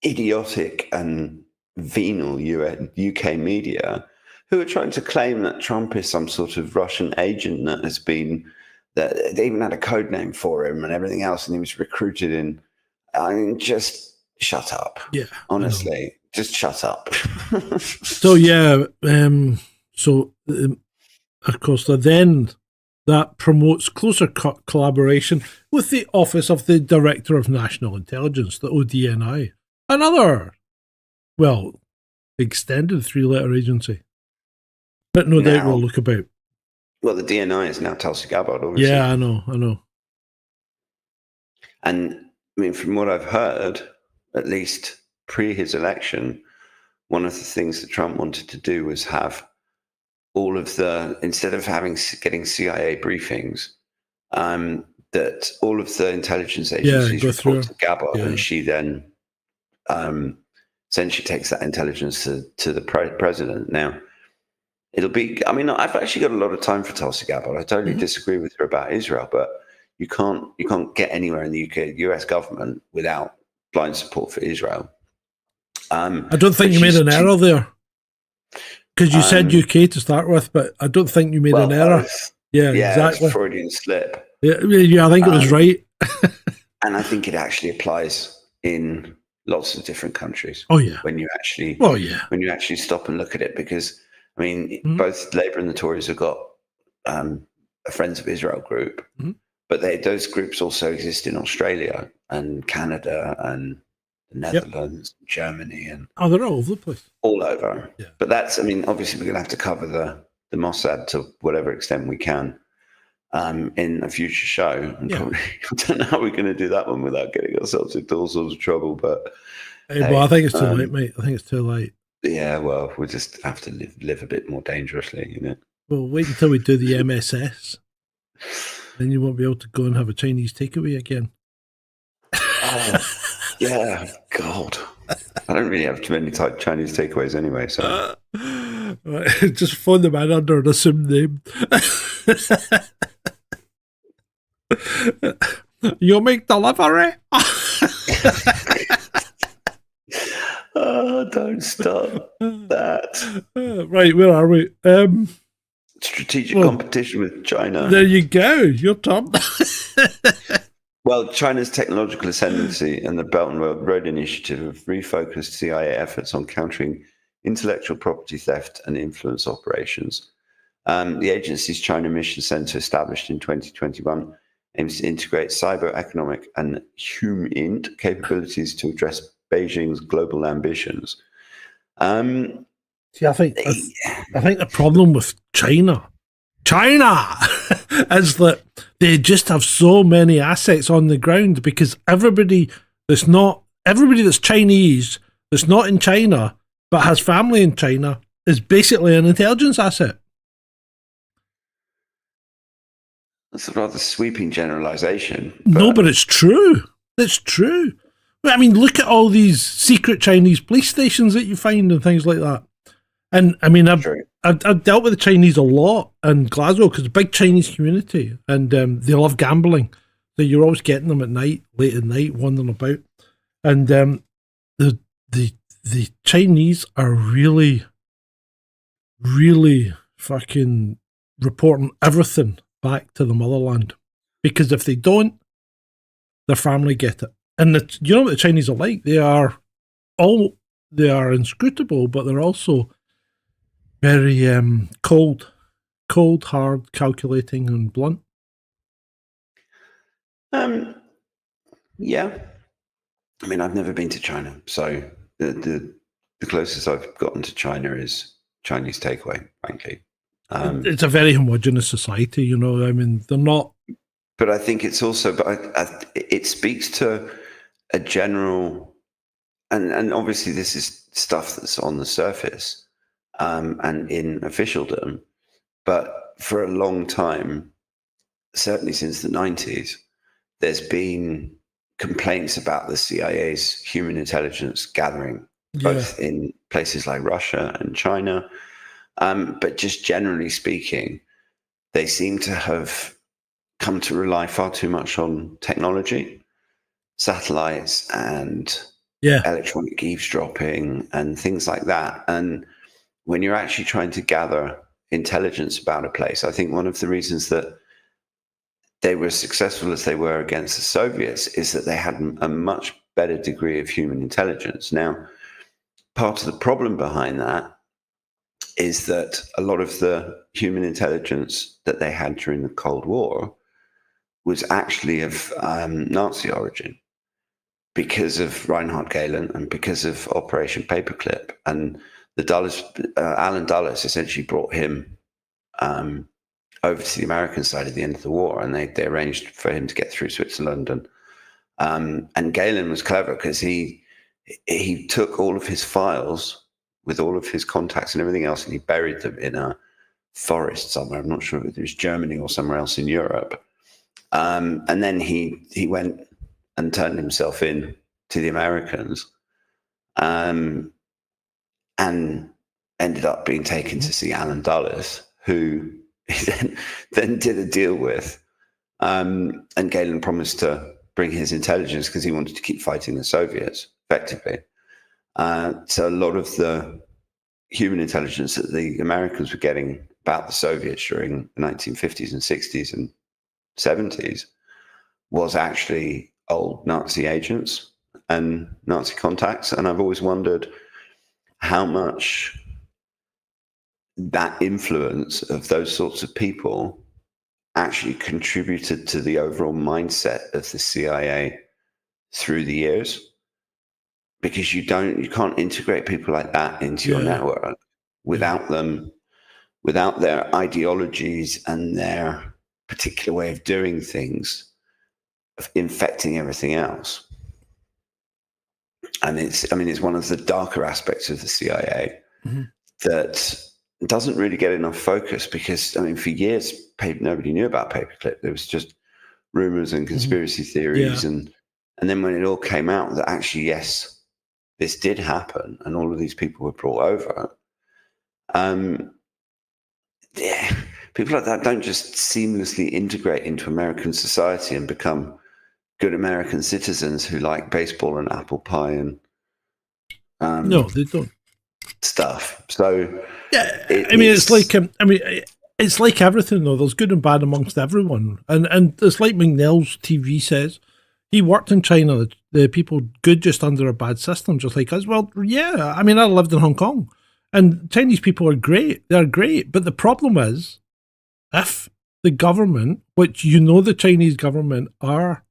idiotic and venal UK media who are trying to claim that Trump is some sort of Russian agent that they even had a code name for him and everything else, and he was recruited in. Just shut up. Yeah. Honestly, just shut up. So, of course, then that promotes closer collaboration with the Office of the Director of National Intelligence, the ODNI, another, extended three-letter agency. But no doubt we'll look about. Well, the DNI is now Tulsi Gabbard, obviously. Yeah, I know. And I mean, from what I've heard, at least pre his election, one of the things that Trump wanted to do was have all of the, instead of getting CIA briefings, that all of the intelligence agencies go through. report to Gabba, Yeah. and she then essentially takes that intelligence to the president. Now, it'll be, I mean, I've actually got a lot of time for Tulsi Gabbard. I totally disagree with her about Israel, but you can't get anywhere in the US government without blind support for Israel. I don't think you made an error there, because you said UK to start with, but I don't think you made an error. Yeah, exactly. It's a Freudian slip. Yeah, I think it was right. And I think it actually applies in lots of different countries. Oh yeah. When you actually, when you actually stop and look at it, because I mean, both Labour and the Tories have got a Friends of Israel group, but those groups also exist in Australia and Canada and the Netherlands, Germany, and they're all over the place. All over. Yeah. But that's, I mean, obviously we're going to have to cover the Mossad to whatever extent we can in a future show. And probably, I don't know how we're going to do that one without getting ourselves into all sorts of trouble. But well, I think it's too late, mate. I think it's too late. Yeah, well, we'll just have to live a bit more dangerously, you know. Well, wait until we do the MSS. Then you won't be able to go and have a Chinese takeaway again. Yeah, God. I don't really have too many Chinese takeaways anyway, so. Just phone the man under an assumed name. You'll make delivery? Oh, don't stop that. Right, where are we? Strategic competition with China. There you go. Your turn. Well, China's technological ascendancy and the Belt and Road Initiative have refocused CIA efforts on countering intellectual property theft and influence operations. The agency's China Mission Center, established in 2021, aims to integrate cyber, economic, and human capabilities to address Beijing's global ambitions. See, I think the problem with China is that they just have so many assets on the ground, because everybody that's Chinese, that's not in China but has family in China, is basically an intelligence asset. That's a rather sweeping generalization. No, but it's true. It's true. I mean, look at all these secret Chinese police stations that you find and things like that. And I mean, I've dealt with the Chinese a lot in Glasgow, because it's a big Chinese community, and they love gambling. So you're always getting them at night, late at night, wandering about. And the Chinese are really, really fucking reporting everything back to the motherland, because if they don't, their family get it. And you know what the Chinese are like? They are inscrutable, but they're also very cold, hard, calculating, and blunt. Yeah. I mean, I've never been to China, so the closest I've gotten to China is Chinese takeaway, frankly. It's a very homogenous society, you know. I mean, they're not. But I think it's also, it speaks to a general, and obviously this is stuff that's on the surface and in officialdom, but for a long time, certainly since the 90s, there's been complaints about the CIA's human intelligence gathering, both in places like Russia and China. But just generally speaking, they seem to have come to rely far too much on technology, satellites, and electronic eavesdropping and things like that. And when you're actually trying to gather intelligence about a place, I think one of the reasons that they were as successful as they were against the Soviets is that they had a much better degree of human intelligence. Now, part of the problem behind that is that a lot of the human intelligence that they had during the Cold War was actually of Nazi origin, because of Reinhard Gehlen and because of Operation Paperclip. And the Dulles, Alan Dulles essentially brought him over to the American side at the end of the war, and they arranged for him to get through Switzerland. And Galen was clever because he took all of his files with all of his contacts and everything else, and he buried them in a forest somewhere. I'm not sure if it was Germany or somewhere else in Europe. And then he went and turned himself in to the Americans, and ended up being taken to see Alan Dulles, who he then did a deal with. And Galen promised to bring his intelligence because he wanted to keep fighting the Soviets effectively. So a lot of the human intelligence that the Americans were getting about the Soviets during the 1950s and 60s and 70s was actually old Nazi agents and Nazi contacts. And I've always wondered how much that influence of those sorts of people actually contributed to the overall mindset of the CIA through the years, because you can't integrate people like that into your network without them, without their ideologies and their particular way of doing things, of infecting everything else. And it's one of the darker aspects of the CIA that doesn't really get enough focus, because for years nobody knew about paperclip. There was just rumors and conspiracy theories, and then when it all came out that actually, yes, this did happen and all of these people were brought over, people like that don't just seamlessly integrate into American society and become good American citizens who like baseball and apple pie and no, they don't. Stuff. So it's like everything though. There's good and bad amongst everyone, and it's like McNeil's TV says. He worked in China. The people good just under a bad system, just like us. Well, yeah. I lived in Hong Kong, and Chinese people are great. They're great, but the problem is, if the government, which the Chinese government are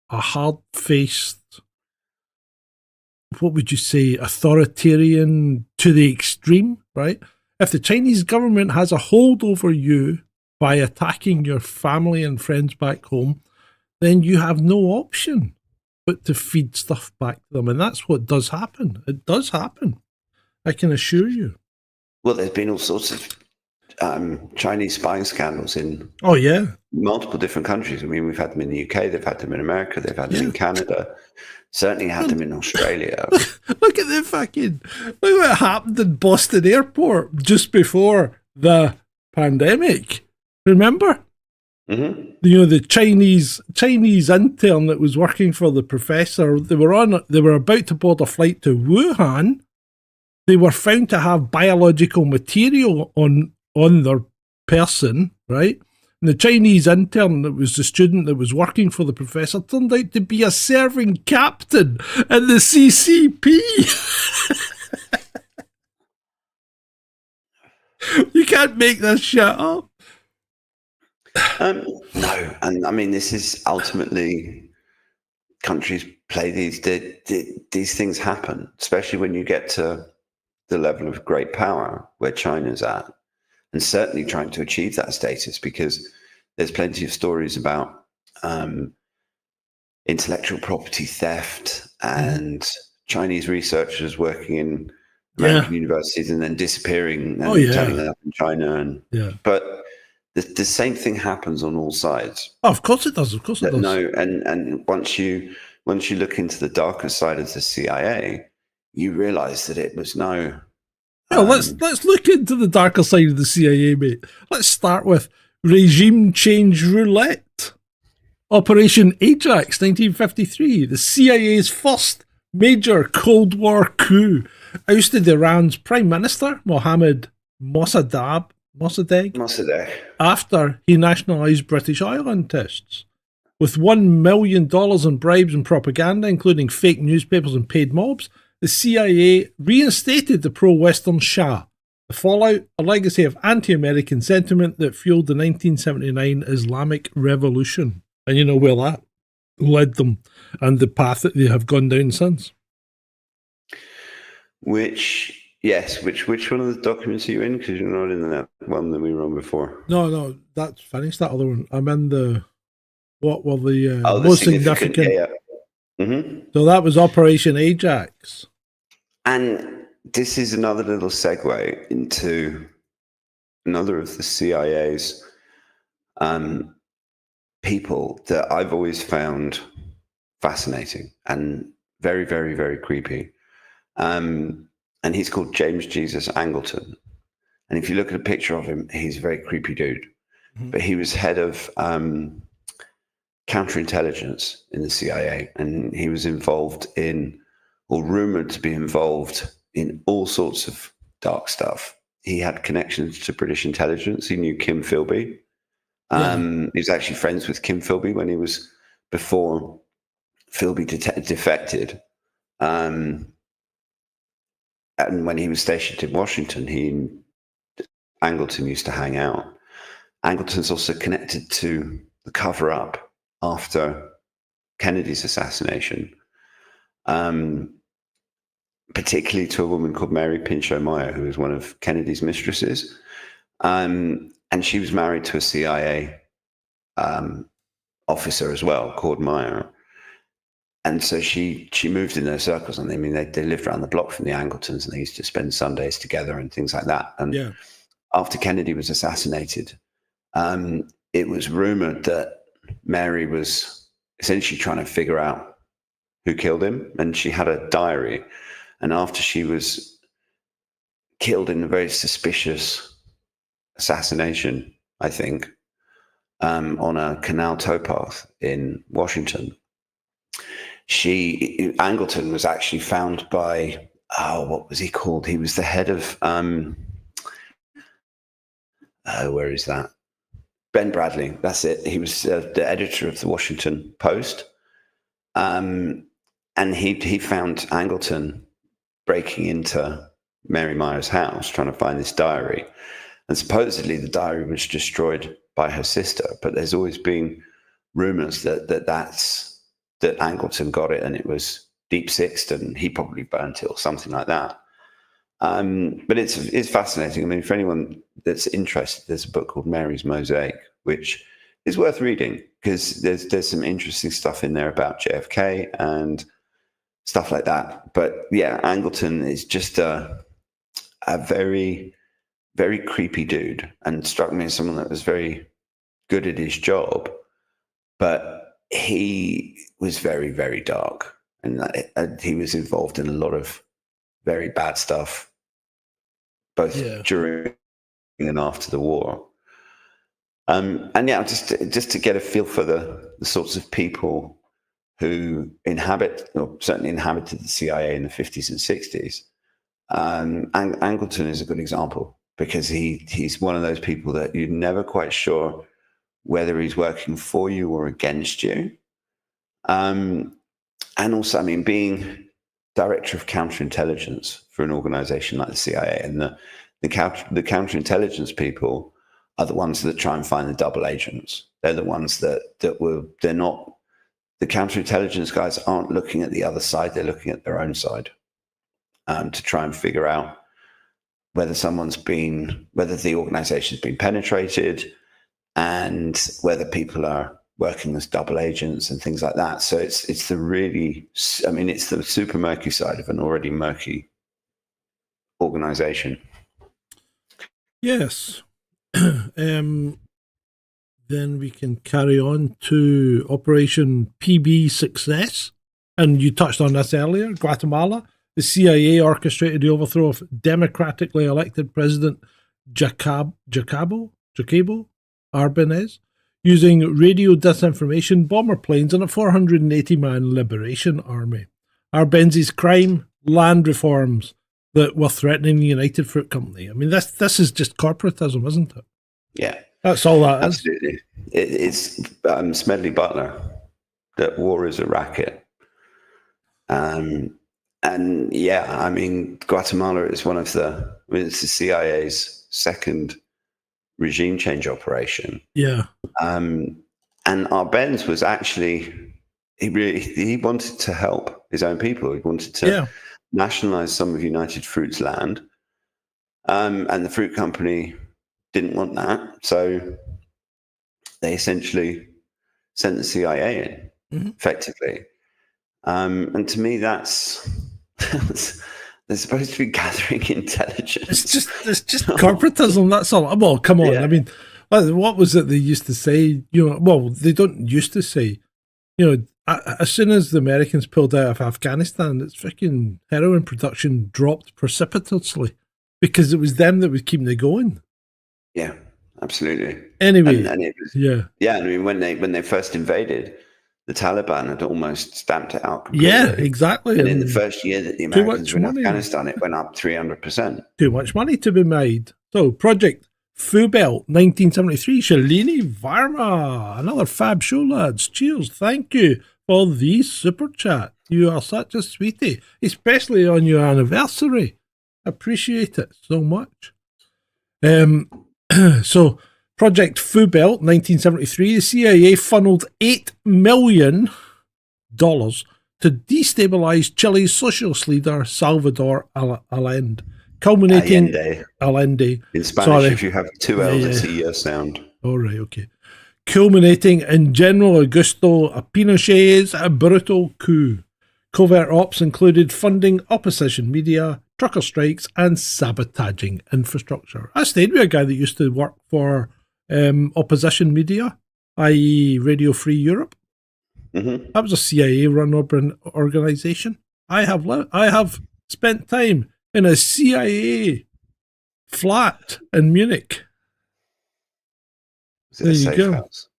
a hard-faced, what would you say, authoritarian to the extreme, right? If the Chinese government has a hold over you by attacking your family and friends back home, then you have no option but to feed stuff back to them. And that's what does happen. It does happen. I can assure you. Well, there's been all sorts of Chinese spying scandals in multiple different countries. We've had them in the UK, they've had them in America, they've had them in Canada, certainly had them in Australia. Look what happened in Boston Airport just before the pandemic. Remember? Mm-hmm. The Chinese intern that was working for the professor, they were about to board a flight to Wuhan. They were found to have biological material on their person, right? And the Chinese intern that was the student that was working for the professor turned out to be a serving captain in the CCP. You can't make this shit up. No, and this is ultimately, countries play these things happen, especially when you get to the level of great power where China's at, and certainly trying to achieve that status, because there's plenty of stories about intellectual property theft and Chinese researchers working in American universities and then disappearing and turning up in China. But the same thing happens on all sides. Oh, of course it does. Of course it does. No, and once you look into the darker side of the CIA, you realize that it was no. Let's look into the darker side of the CIA, mate. Let's start with regime change roulette. Operation Ajax, 1953, the CIA's first major Cold War coup, ousted Iran's Prime Minister Mohammad Mossadegh after he nationalised British oil interests. With $1 million in bribes and propaganda, including fake newspapers and paid mobs, the CIA reinstated the pro-Western Shah. The fallout, a legacy of anti-American sentiment that fueled the 1979 Islamic Revolution. And you know where that led them and the path that they have gone down since. Which one of the documents are you in? Because you're not in that one that we were on before. No, that's finished, that other one. I'm in the, what were the most significant. So that was Operation Ajax. And this is another little segue into another of the CIA's people that I've always found fascinating and very, very, very creepy. And he's called James Jesus Angleton. And if you look at a picture of him, he's a very creepy dude. But he was head of counterintelligence in the CIA, and he was involved in, or rumored to be involved in, all sorts of dark stuff. He had connections to British intelligence. He knew Kim Philby. He was actually friends with Kim Philby when he was, before Philby defected. And when he was stationed in Washington, Angleton used to hang out. Angleton's also connected to the cover-up after Kennedy's assassination, particularly to a woman called Mary Pinchot Meyer, who was one of Kennedy's mistresses. And she was married to a CIA officer as well, called Meyer. And so she moved in those circles. And I mean, they lived around the block from the Angletons, and they used to spend Sundays together and things like that. And after Kennedy was assassinated, it was rumored that Mary was essentially trying to figure out who killed him. And she had a diary. And after she was killed in a very suspicious assassination, I think, on a canal towpath in Washington, Angleton was actually found by, what was he called? He was the head of, where is that? Ben Bradley, that's it. He was the editor of the Washington Post. And he found Angleton breaking into Mary Meyer's house, trying to find this diary. And supposedly the diary was destroyed by her sister, but there's always been rumors that Angleton got it and it was deep sixed and he probably burnt it or something like that. But it's fascinating. I mean, for anyone that's interested, there's a book called Mary's Mosaic, which is worth reading because there's some interesting stuff in there about JFK and stuff like that. But yeah, Angleton is just a very, very creepy dude, and struck me as someone that was very good at his job, but he was very, very dark, and he was involved in a lot of very bad stuff, both during and after the war. And yeah, just to get a feel for the sorts of people who inhabit, or certainly inhabited the CIA in the 50s and 60s. Angleton is a good example because he's one of those people that you're never quite sure whether he's working for you or against you. And also, I mean, being director of counterintelligence for an organization like the CIA, and the counterintelligence people are the ones that try and find the double agents. They're the ones they're not, the counterintelligence guys aren't looking at the other side, they're looking at their own side to try and figure out whether the organization's been penetrated and whether people are working as double agents and things like that. So it's the super murky side of an already murky organization. Yes. Then we can carry on to Operation PBSUCCESS. And you touched on this earlier, Guatemala. The CIA orchestrated the overthrow of democratically elected President Jacobo Arbenez using radio disinformation, bomber planes, and a 480-man liberation army. Arbenz's crime, land reforms that were threatening the United Fruit Company. I mean, this is just corporatism, isn't it? Yeah. That's all that is. Absolutely. It's Smedley Butler, that war is a racket. And yeah, I mean, Guatemala is it's the CIA's second regime change operation. Yeah. And Arbenz was actually, he wanted to help his own people. He wanted to nationalize some of United Fruit's land. And the fruit company didn't want that. So they essentially sent the CIA in, effectively. And to me, that's they're supposed to be gathering intelligence. It's just corporatism. That's all. Well, come on. Yeah. I mean, what was it they used to say? Well, they don't used to say. As soon as the Americans pulled out of Afghanistan, it's freaking heroin production dropped precipitously because it was them that was keeping it going. Yeah, absolutely. Anyway, and it was, yeah. I mean, when they first invaded, the Taliban had almost stamped it out completely. Yeah, exactly. And in the first year that the Americans were in money. Afghanistan, it went up 300%. Too much money to be made. So, Project Fubelt, 1973, Shalini Varma. Another fab show, lads. Cheers. Thank you for the super chat. You are such a sweetie, especially on your anniversary. Appreciate it so much. So, Project Fubelt, 1973, the CIA funneled $8 million to destabilize Chile's socialist leader, Salvador Allende, culminating... Allende. In Spanish, if you have two L's, it's a yes sound. All right, okay. Culminating in General Augusto Pinochet's brutal coup. Covert ops included funding opposition media, trucker strikes, and sabotaging infrastructure. I stayed with a guy that used to work for opposition media, i.e. Radio Free Europe. Mm-hmm. That was a CIA-run organization. I have spent time in a CIA flat in Munich. Is it a safe house?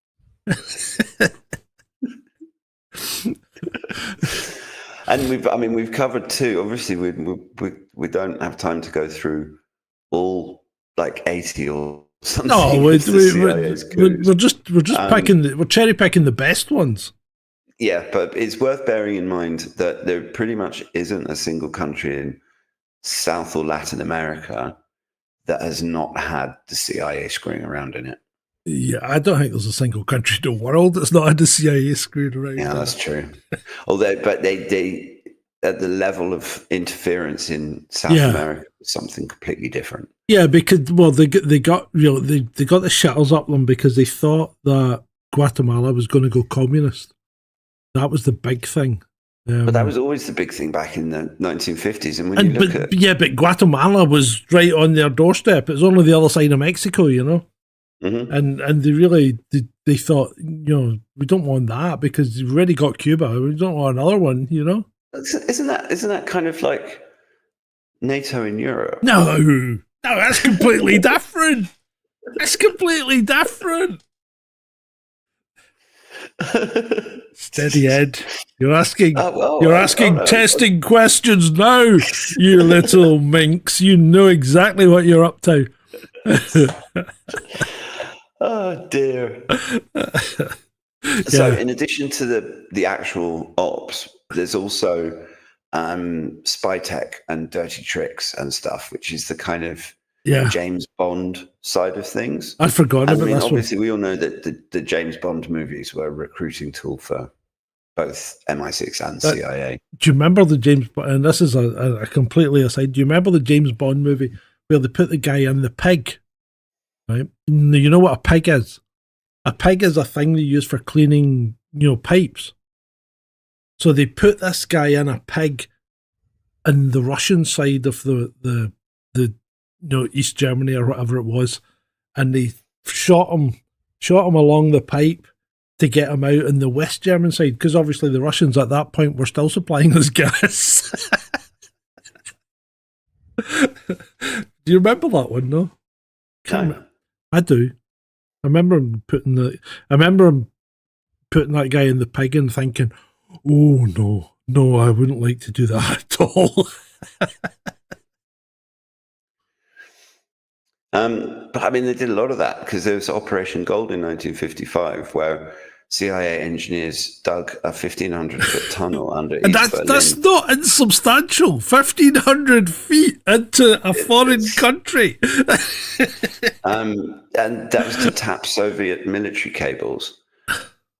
And we've covered two. Obviously, we don't have time to go through all like 80 or something. No, we're just picking we're cherry picking the best ones. Yeah, but it's worth bearing in mind that there pretty much isn't a single country in South or Latin America that has not had the CIA screwing around in it. Yeah, I don't think there's a single country in the world that's not had the CIA screwed around. Yeah, that's true. Although, but they at the level of interference in South America is something completely different. Yeah, because they got the shuttles up them because they thought that Guatemala was going to go communist. That was the big thing. But that was always the big thing back in the 1950s. And when you look at... but Guatemala was right on their doorstep. It was only the other side of Mexico, Mm-hmm. And they really they thought, we don't want that because we've already got Cuba. We don't want another one, Isn't that kind of like NATO in Europe? No, that's completely different. That's completely different. Steady, Ed. You're asking testing questions now, you little minx. You know exactly what you're up to. Oh dear. So in addition to the actual ops, there's also spy tech and dirty tricks and stuff, which is the kind of James Bond side of things. I'd forgotten about this. Obviously, we all know that the James Bond movies were a recruiting tool for both MI6 and CIA. Do you remember the James Bond? And this is a completely aside. Do you remember the James Bond movie where they put the guy in the pig? Right? You know what a pig is? A pig is a thing they use for cleaning, pipes. So they put this guy in a pig in the Russian side of the East Germany or whatever it was, and they shot him along the pipe to get him out in the West German side, because obviously the Russians at that point were still supplying us gas. Do you remember that one? No, I do. I remember him putting that guy in the pig and thinking, "Oh no, I wouldn't like to do that at all." But they did a lot of that because there was Operation Gold in 1955 where CIA engineers dug a 1,500-foot tunnel under East Berlin. That's not insubstantial. 1,500 feet into a foreign country. And that was to tap Soviet military cables.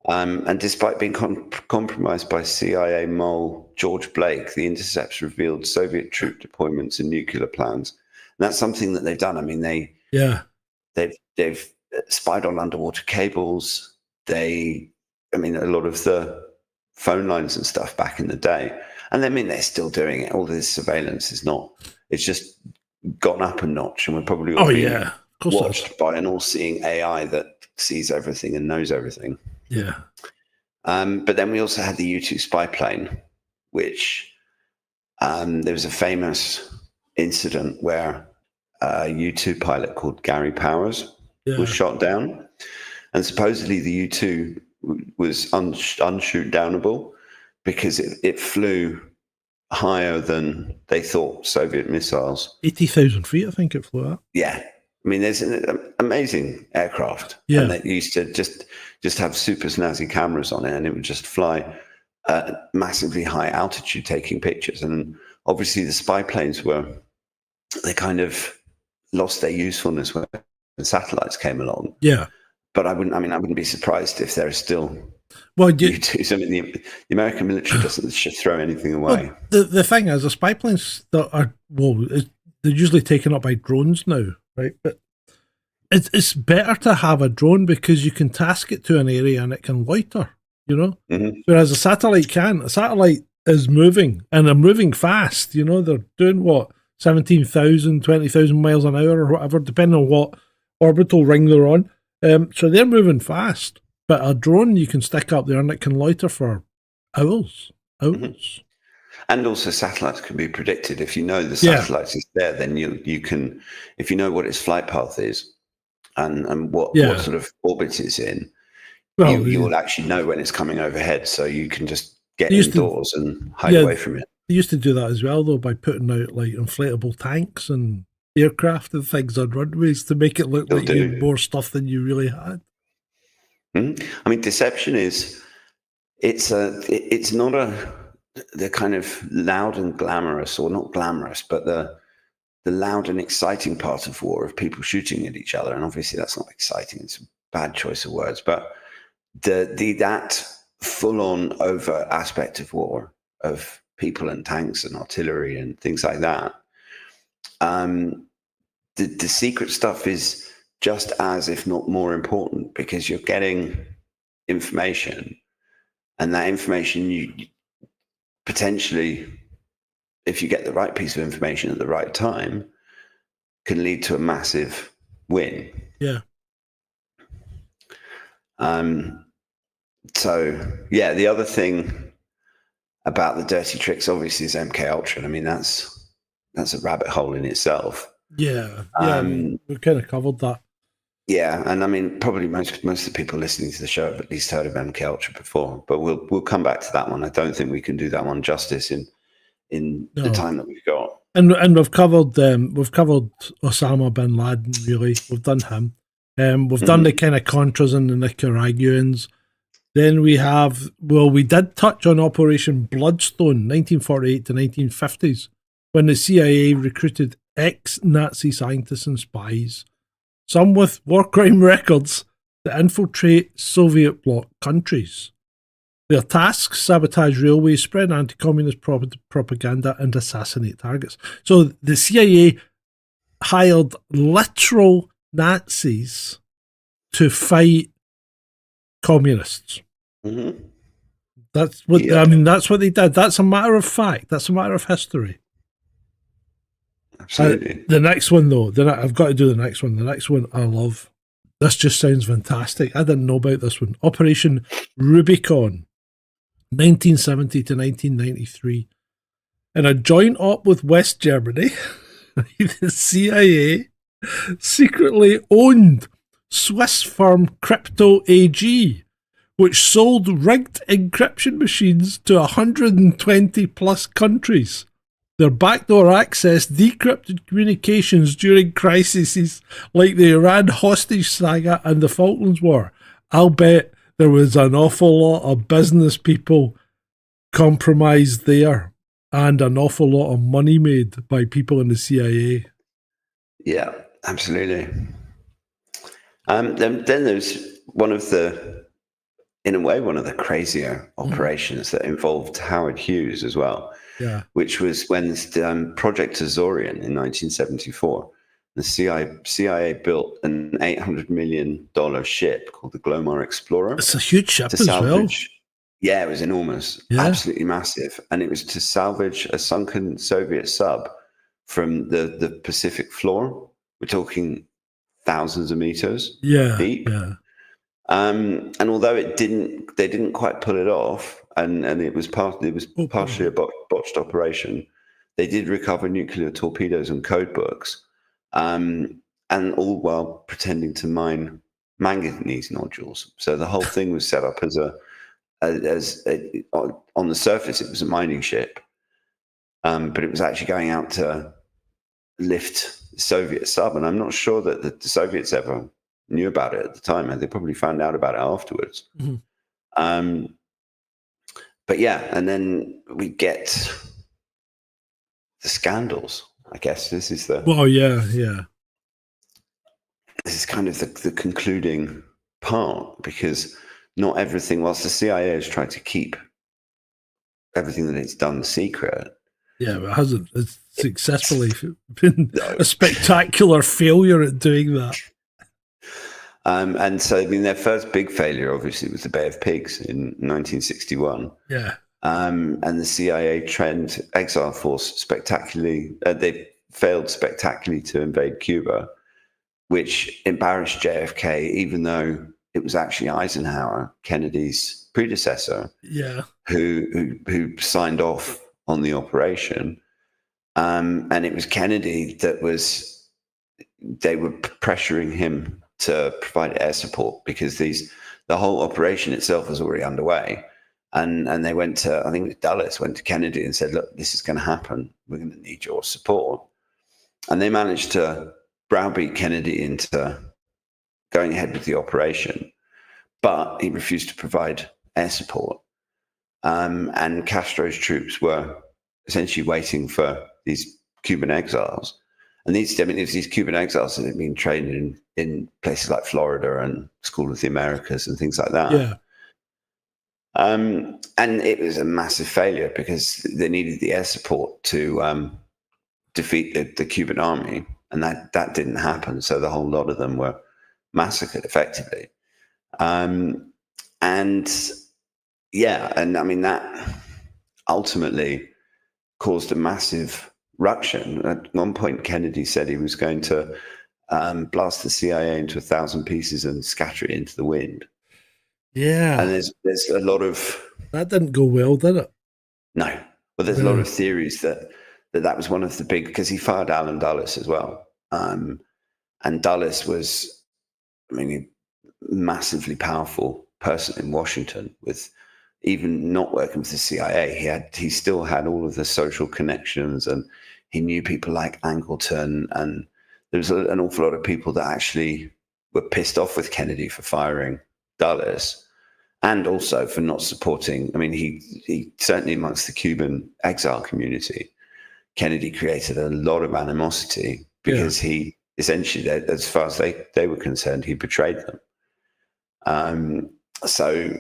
And despite being compromised by CIA mole George Blake, the intercepts revealed Soviet troop deployments and nuclear plans. And that's something that they've done. They've spied on underwater cables. A lot of the phone lines and stuff back in the day. And I mean, they're still doing it. All this surveillance is not, it's just gone up a notch, and we're probably all being watched by an all-seeing AI that sees everything and knows everything. Yeah. But then we also had the U-2 spy plane, which there was a famous incident where a U-2 pilot called Gary Powers was shot down. And supposedly the U-2 was unshoot downable because it flew higher than they thought Soviet missiles. 80,000 feet, I think it flew at. Yeah. I mean, there's an amazing aircraft. Yeah. And they used to just have super snazzy cameras on it, and it would just fly at massively high altitude taking pictures. And obviously the spy planes they kind of lost their usefulness when the satellites came along. Yeah. But I wouldn't be surprised if there are still U-2s. I mean, the American military doesn't throw anything away. Well, the thing is, the spy planes that are, they're usually taken up by drones now, right? But it's better to have a drone because you can task it to an area and it can loiter, you know? Mm-hmm. Whereas a satellite can't. A satellite is moving, and they're moving fast, you know? They're doing what? 17,000, 20,000 miles an hour or whatever, depending on what orbital ring they're on. So they're moving fast. But a drone you can stick up there and it can loiter for hours. Mm-hmm. And also satellites can be predicted. If you know the satellite is there, then you can, if you know what its flight path is and what sort of orbit it's in, you will actually know when it's coming overhead. So you can just get indoors and hide away from it. They used to do that as well, though, by putting out like inflatable tanks and aircraft and things on runways to make it look like you had more stuff than you really had. Mm-hmm. I mean, deception it's not the kind of loud and glamorous, or not glamorous, but the loud and exciting part of war, of people shooting at each other. And obviously that's not exciting. It's a bad choice of words, but that full-on overt aspect of war, of people and tanks and artillery and things like that. The secret stuff is just as, if not more important, because you're getting information, and that information you potentially, if you get the right piece of information at the right time, can lead to a massive win. Yeah. So yeah, the other thing about the dirty tricks obviously is MK Ultra. I mean, that's a rabbit hole in itself. Yeah. We've kind of covered that. Yeah, and I mean, probably most of the people listening to the show have at least heard of MK Ultra before, but we'll come back to that one. I don't think we can do that one justice in the time that we've got. And we've covered Osama bin Laden. Really, we've done him. We've done the kind of Contras and the Nicaraguans. Then we did touch on Operation Bloodstone, 1948 to 1950s, when the CIA recruited ex-Nazi scientists and spies, some with war crime records, to infiltrate Soviet bloc countries. Their tasks: sabotage railways, spread anti-communist propaganda, and assassinate targets. So the CIA hired literal Nazis to fight communists. Mm-hmm. That's what that's what they did. That's a matter of fact. That's a matter of history. Absolutely. The next one, though, I've got to do the next one. The next one I love. This just sounds fantastic. I didn't know about this one. Operation Rubicon, 1970 to 1993. In a joint op with West Germany, the CIA secretly owned Swiss firm Crypto AG, which sold rigged encryption machines to 120 plus countries. Their backdoor access decrypted communications during crises like the Iran hostage saga and the Falklands War. I'll bet there was an awful lot of business people compromised there, and an awful lot of money made by people in the CIA. Yeah, absolutely. Then there's one of the crazier operations that involved Howard Hughes as well. Yeah, which was when Project Azorian in 1974, the CIA built an $800 million ship called the Glomar Explorer. It's a huge ship as well. Yeah, it was enormous, Yeah. absolutely massive. And it was to salvage a sunken Soviet sub from the Pacific floor. We're talking thousands of meters Yeah. deep. Yeah. And although they didn't quite pull it off, and it was partially a botched operation, they did recover nuclear torpedoes and code books, and all while pretending to mine manganese nodules. So the whole thing was set up on the surface, it was a mining ship, but it was actually going out to lift the Soviet sub. And I'm not sure that the Soviets ever knew about it at the time. They probably found out about it afterwards. Mm-hmm. But yeah, and then we get the scandals. I guess this is yeah. This is kind of the concluding part, because not everything, whilst the CIA has tried to keep everything that it's done secret. Yeah, but it hasn't. It's successfully been a spectacular failure at doing that. And so, I mean, their first big failure, obviously, was the Bay of Pigs in 1961. Yeah. And the CIA trained exile force they failed spectacularly to invade Cuba, which embarrassed JFK, even though it was actually Eisenhower, Kennedy's predecessor, who signed off on the operation. And it was Kennedy they were pressuring him to provide air support, because the whole operation itself was already underway. And they went to, I think it was Dulles, went to Kennedy and said, look, this is going to happen. We're going to need your support. And they managed to browbeat Kennedy into going ahead with the operation, but he refused to provide air support. And Castro's troops were essentially waiting for these Cuban exiles. And it was these Cuban exiles that had been trained in places like Florida and School of the Americas and things like that. Yeah. And it was a massive failure, because they needed the air support to defeat the Cuban army, and that didn't happen. So the whole lot of them were massacred effectively. And I mean, that ultimately caused a massive ruction. At one point, Kennedy said he was going to blast the CIA into 1,000 pieces and scatter it into the wind. Yeah. And there's a lot of... That didn't go well, did it? No. But there's a lot of theories that was one of the big... Because he fired Allen Dulles as well. And Dulles was, I mean, a massively powerful person in Washington, with even not working with the CIA. He still had all of the social connections, and he knew people like Angleton, and there was an awful lot of people that actually were pissed off with Kennedy for firing Dulles, and also for not supporting. I mean, he certainly, amongst the Cuban exile community, Kennedy created a lot of animosity, because he essentially, as far as they were concerned, he betrayed them. So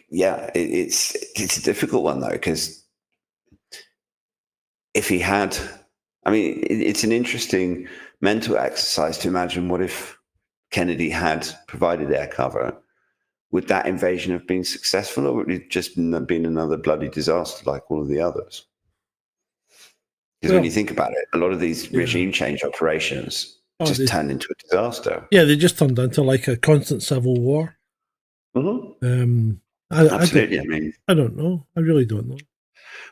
yeah, it's a difficult one though, because if he had, I mean, it's an interesting mental exercise to imagine, what if Kennedy had provided air cover? Would that invasion have been successful, or would it just been another bloody disaster like all of the others? Because when you think about it, a lot of these regime change operations just turned into a disaster. Yeah, they just turned into like a constant civil war. Mm-hmm. Absolutely. I don't know. I really don't know.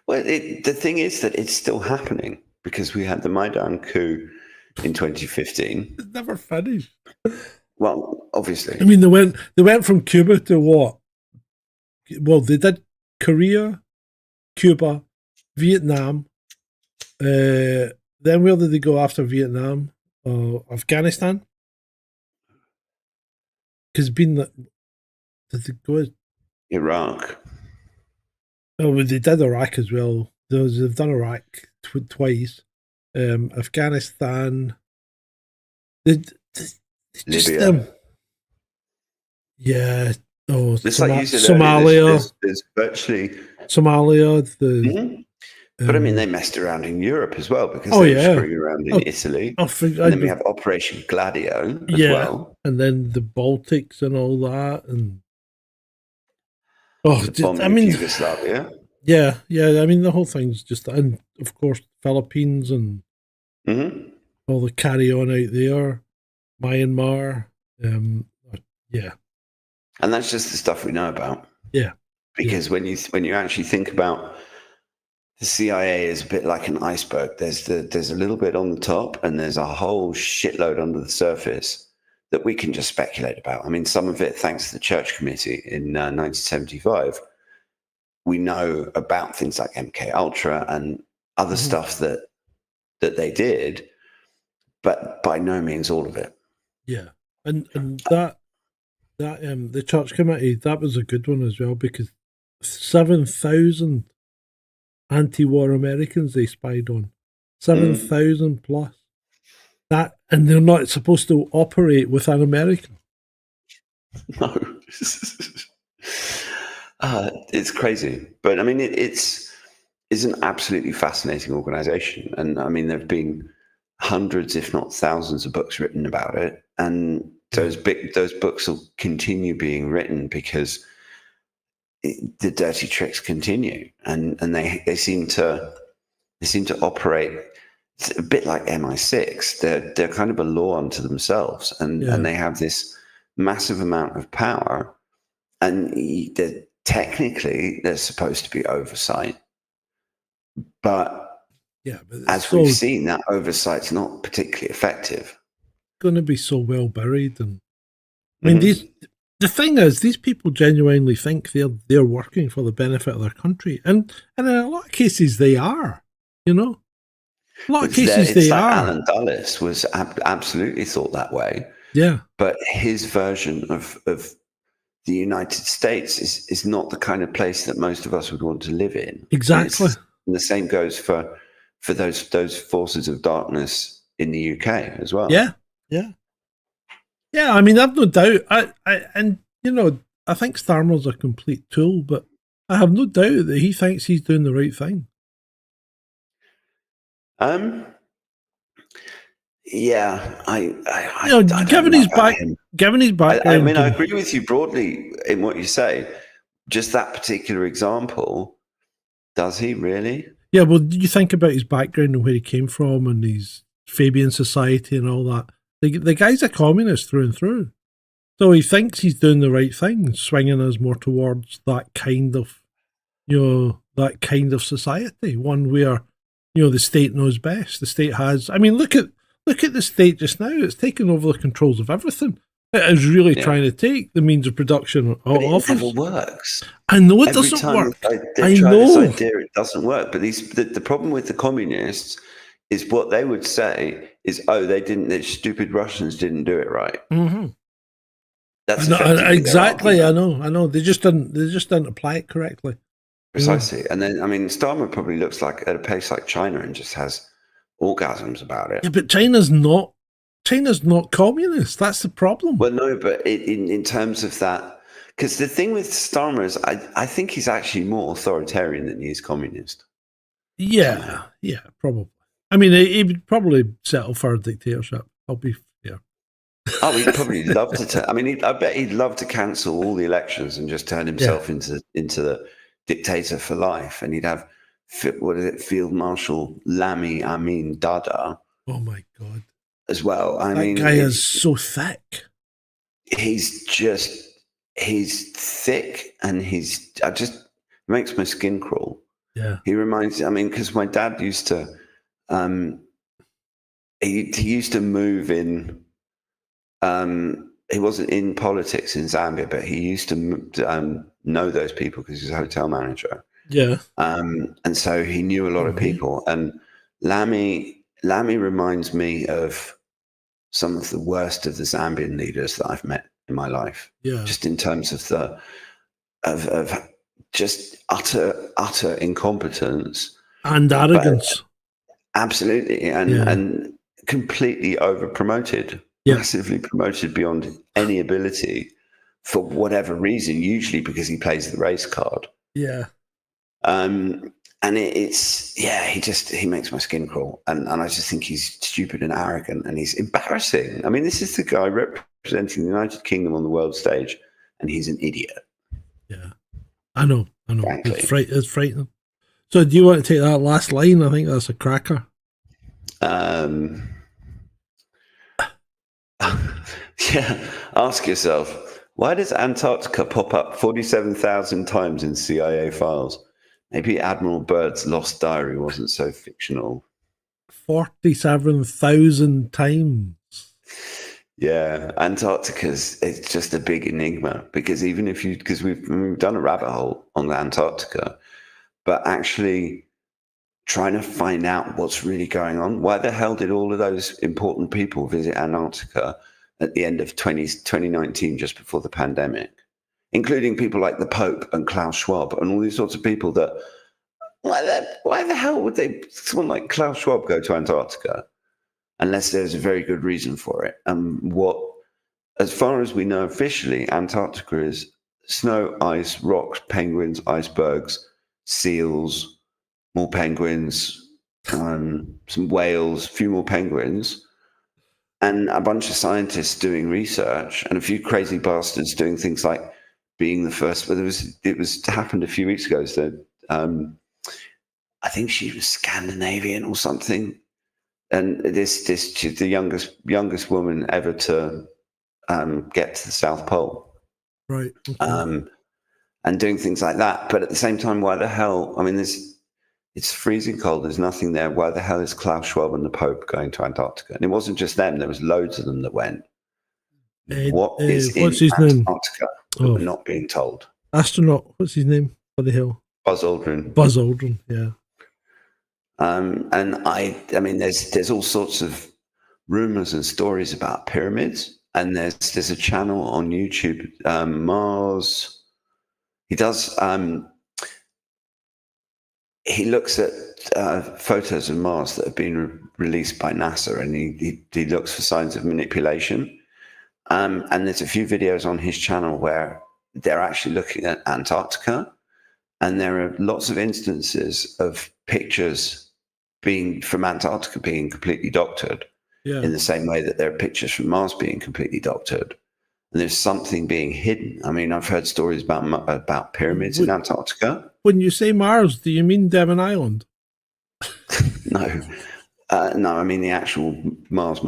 Well, the thing is that it's still happening, because we had the Maidan coup in 2015. It's never finished. Well, obviously. I mean, they went from Cuba to what? Well, they did Korea, Cuba, Vietnam. Then where did they go after Vietnam? Afghanistan? Because did they go? Iraq. Oh, they did Iraq as well. They've done Iraq twice. Afghanistan. Libya. Yeah. Oh, Somalia. There's virtually Somalia. But I mean, they messed around in Europe as well, because they were screwing around in Italy. And then we have Operation Gladio as well. And then the Baltics and all that. And Oh, the bombing I mean, of Yugoslavia. yeah. I mean, the whole thing's just, and of course, Philippines and Hmm. all the carry on out there, Myanmar. Um, yeah, And that's just the stuff we know about. yeah, Because when you actually think about the CIA is a bit like an iceberg. There's a little bit on the top, and there's a whole shitload under the surface that we can just speculate about. I mean, some of it, thanks to the Church Committee in 1975, we know about things like MK Ultra and other stuff that they did, but by no means all of it. yeah. And that the Church Committee, that was a good one as well, because 7,000 anti-war Americans they spied on, 7,000 plus. That, and they're not supposed to operate with an American. No. It's crazy. But I mean, it's an absolutely fascinating organization. And I mean, there have been hundreds, if not thousands, of books written about it. And those books will continue being written because the dirty tricks continue. And they seem to operate. It's a bit like MI6. They're kind of a law unto themselves, and they have this massive amount of power. And technically, there's supposed to be oversight, but as we've seen, that oversight's not particularly effective. Going to be so well buried, and I mean, the thing is, these people genuinely think they're working for the benefit of their country, and in a lot of cases, they are. You know. A lot of cases they are. Alan Dulles was absolutely thought that way. Yeah. But his version of the United States is not the kind of place that most of us would want to live in. Exactly. And the same goes for those forces of darkness in the UK as well. Yeah. I mean, I've no doubt. I think Starmer's a complete tool, but I have no doubt that he thinks he's doing the right thing. Given his background. I mean, I agree with you broadly in what you say. Just that particular example, does he really? Yeah, well, you think about his background and where he came from and his Fabian Society and all that. The guy's a communist through and through. So he thinks he's doing the right thing, swinging us more towards that kind of society, one where the state knows best. The state has. I mean, look at the state just now. It's taken over the controls of everything. It is really trying to take the means of production off. It never works. I know it doesn't work. They try this idea, it doesn't work. But the problem with the communists is what they would say is, the stupid Russians didn't do it right. Mm-hmm. That's exactly. I know. They just didn't apply it correctly. Precisely. And then, I mean, Starmer probably looks like at a place like China and just has orgasms about it. Yeah, but China's not communist. That's the problem. Well, no, but in terms of that, because the thing with Starmer is I think he's actually more authoritarian than he is communist. Yeah, probably. I mean, he would probably settle for a dictatorship. Oh, he'd probably love to. I bet he'd love to cancel all the elections and just turn himself into the dictator for life, and he'd have Field Marshal Lamy Amin Dada. Oh my God! As well. That guy is so thick. He's thick, and just makes my skin crawl. Yeah. He reminds. Because my dad used to, he used to move in. He wasn't in politics in Zambia, but he used to know those people because he was a hotel manager. Yeah. And so he knew a lot of people. And Lamy reminds me of some of the worst of the Zambian leaders that I've met in my life. Yeah. Just in terms of of just utter incompetence and arrogance. Absolutely. And completely over promoted. Yeah. Massively promoted beyond any ability for whatever reason, usually because he plays the race card. Yeah. And he makes my skin crawl. And I just think he's stupid and arrogant and he's embarrassing. I mean, this is the guy representing the United Kingdom on the world stage and he's an idiot. Yeah. I know. Frankly. It's frightening. So do you want to take that last line? I think that's a cracker. Yeah, ask yourself, why does Antarctica pop up 47,000 times in CIA files? Maybe Admiral Byrd's lost diary wasn't so fictional. 47,000 times. Yeah, it's just a big enigma, because because we've done a rabbit hole on Antarctica, but actually trying to find out what's really going on. Why the hell did all of those important people visit Antarctica at the end of 2019, just before the pandemic, including people like the Pope and Klaus Schwab and all these sorts of people that, why the hell would someone like Klaus Schwab go to Antarctica unless there's a very good reason for it? As far as we know officially, Antarctica is snow, ice, rocks, penguins, icebergs, seals, more penguins, some whales, a few more penguins, and a bunch of scientists doing research, and a few crazy bastards doing things like being the first. But it happened a few weeks ago. So I think she was Scandinavian or something, and she's the youngest woman ever to get to the South Pole, right? Okay. And doing things like that. But at the same time, why the hell? I mean, it's freezing cold. There's nothing there. Why the hell is Klaus Schwab and the Pope going to Antarctica? And it wasn't just them. There was loads of them that went. What's his Antarctica that we're not being told? Astronaut. What's his name? For the hell? Buzz Aldrin. Buzz Aldrin. Yeah. And I mean, there's all sorts of rumors and stories about pyramids. And there's a channel on YouTube, Mars. He does. He looks at photos of Mars that have been released by NASA, and he looks for signs of manipulation. And there's a few videos on his channel where they're actually looking at Antarctica, and there are lots of instances of pictures from Antarctica being completely doctored, in the same way that there are pictures from Mars being completely doctored. And there's something being hidden. I mean, I've heard stories about pyramids in Antarctica. When you say Mars, do you mean Devon Island? No, I mean the actual Mars.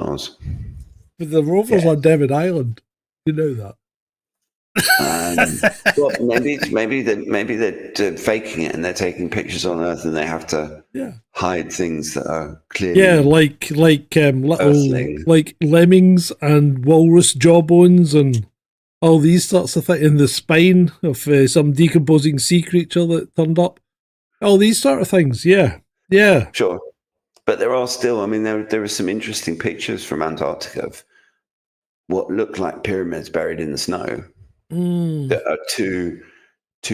But the rover's on Devon Island. You know that. Well, maybe they're faking it and they're taking pictures on Earth, and they have to hide things that are clearly like lemmings and walrus jawbones and all these sorts of things in the spine of some decomposing sea creature that turned up. All these sort of things, yeah, sure. But there are still. I mean, there are some interesting pictures from Antarctica of what look like pyramids buried in the snow. That are too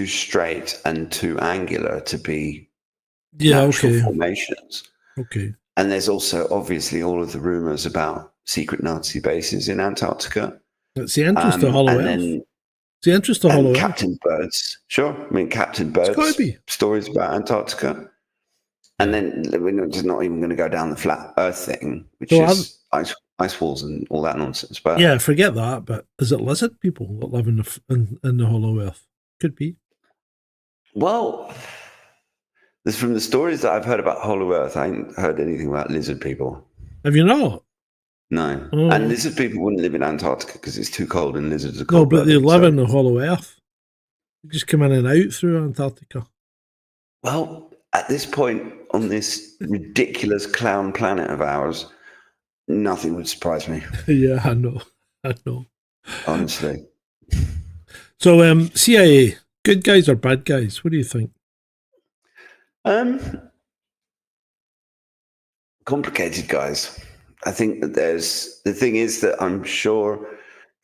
straight and too angular to be natural formations. Okay. And there's also obviously all of the rumors about secret Nazi bases in Antarctica. It's the interest of Hollow Earth. It's the interest of Hollow Earth. Captain Bird's, sure. I mean, Captain Bird's stories about Antarctica. And then we're just not even going to go down the flat Earth thing, which is ice walls and all that nonsense. But yeah, forget that. But is it lizard people that live in the Hollow Earth? Could be. Well, from the stories that I've heard about Hollow Earth, I ain't heard anything about lizard people. Have you not? No. Oh. And lizard people wouldn't live in Antarctica because it's too cold and lizards are cold. No, but they live in the Hollow Earth. They just come in and out through Antarctica. Well, at this point on this ridiculous clown planet of ours, nothing would surprise me. Yeah, I know. Honestly. So, CIA, good guys or bad guys? What do you think? Complicated guys. I think that the thing is that I'm sure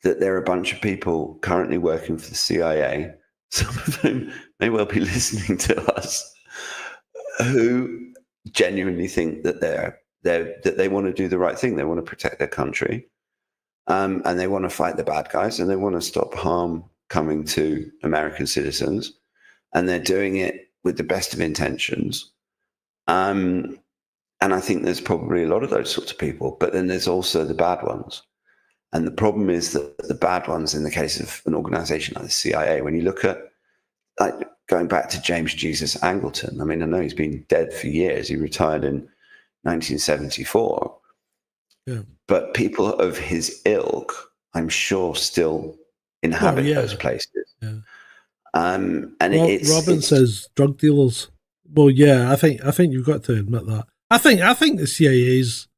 that there are a bunch of people currently working for the CIA, some of whom may well be listening to us, who genuinely think that that they want to do the right thing. They want to protect their country, and they want to fight the bad guys, and they want to stop harm coming to American citizens, and they're doing it with the best of intentions. And I think there's probably a lot of those sorts of people, but then there's also the bad ones. And the problem is that the bad ones, in the case of an organization like the CIA, when you look at, like, going back to James Jesus Angleton. I mean, I know he's been dead for years. He retired in 1974. Yeah. But people of his ilk, I'm sure, still inhabit those places. Yeah. And Robin says drug dealers. Well, yeah, I think you've got to admit that. I think the CIA's.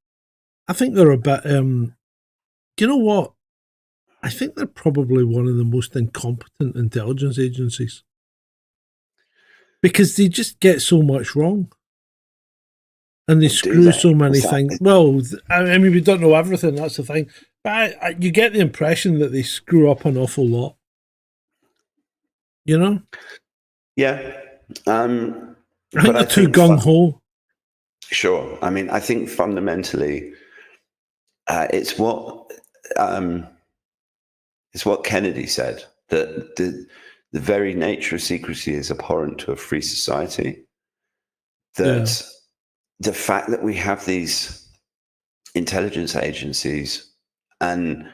I think they're a bit. You know what? I think they're probably one of the most incompetent intelligence agencies because they just get so much wrong. And they screw so many things. Well, I mean, we don't know everything. That's the thing. But you get the impression that they screw up an awful lot. You know? Yeah. I think they're too gung-ho. Sure. I mean, I think fundamentally, it's what Kennedy said, that the very nature of secrecy is abhorrent to a free society. That the fact that we have these intelligence agencies, and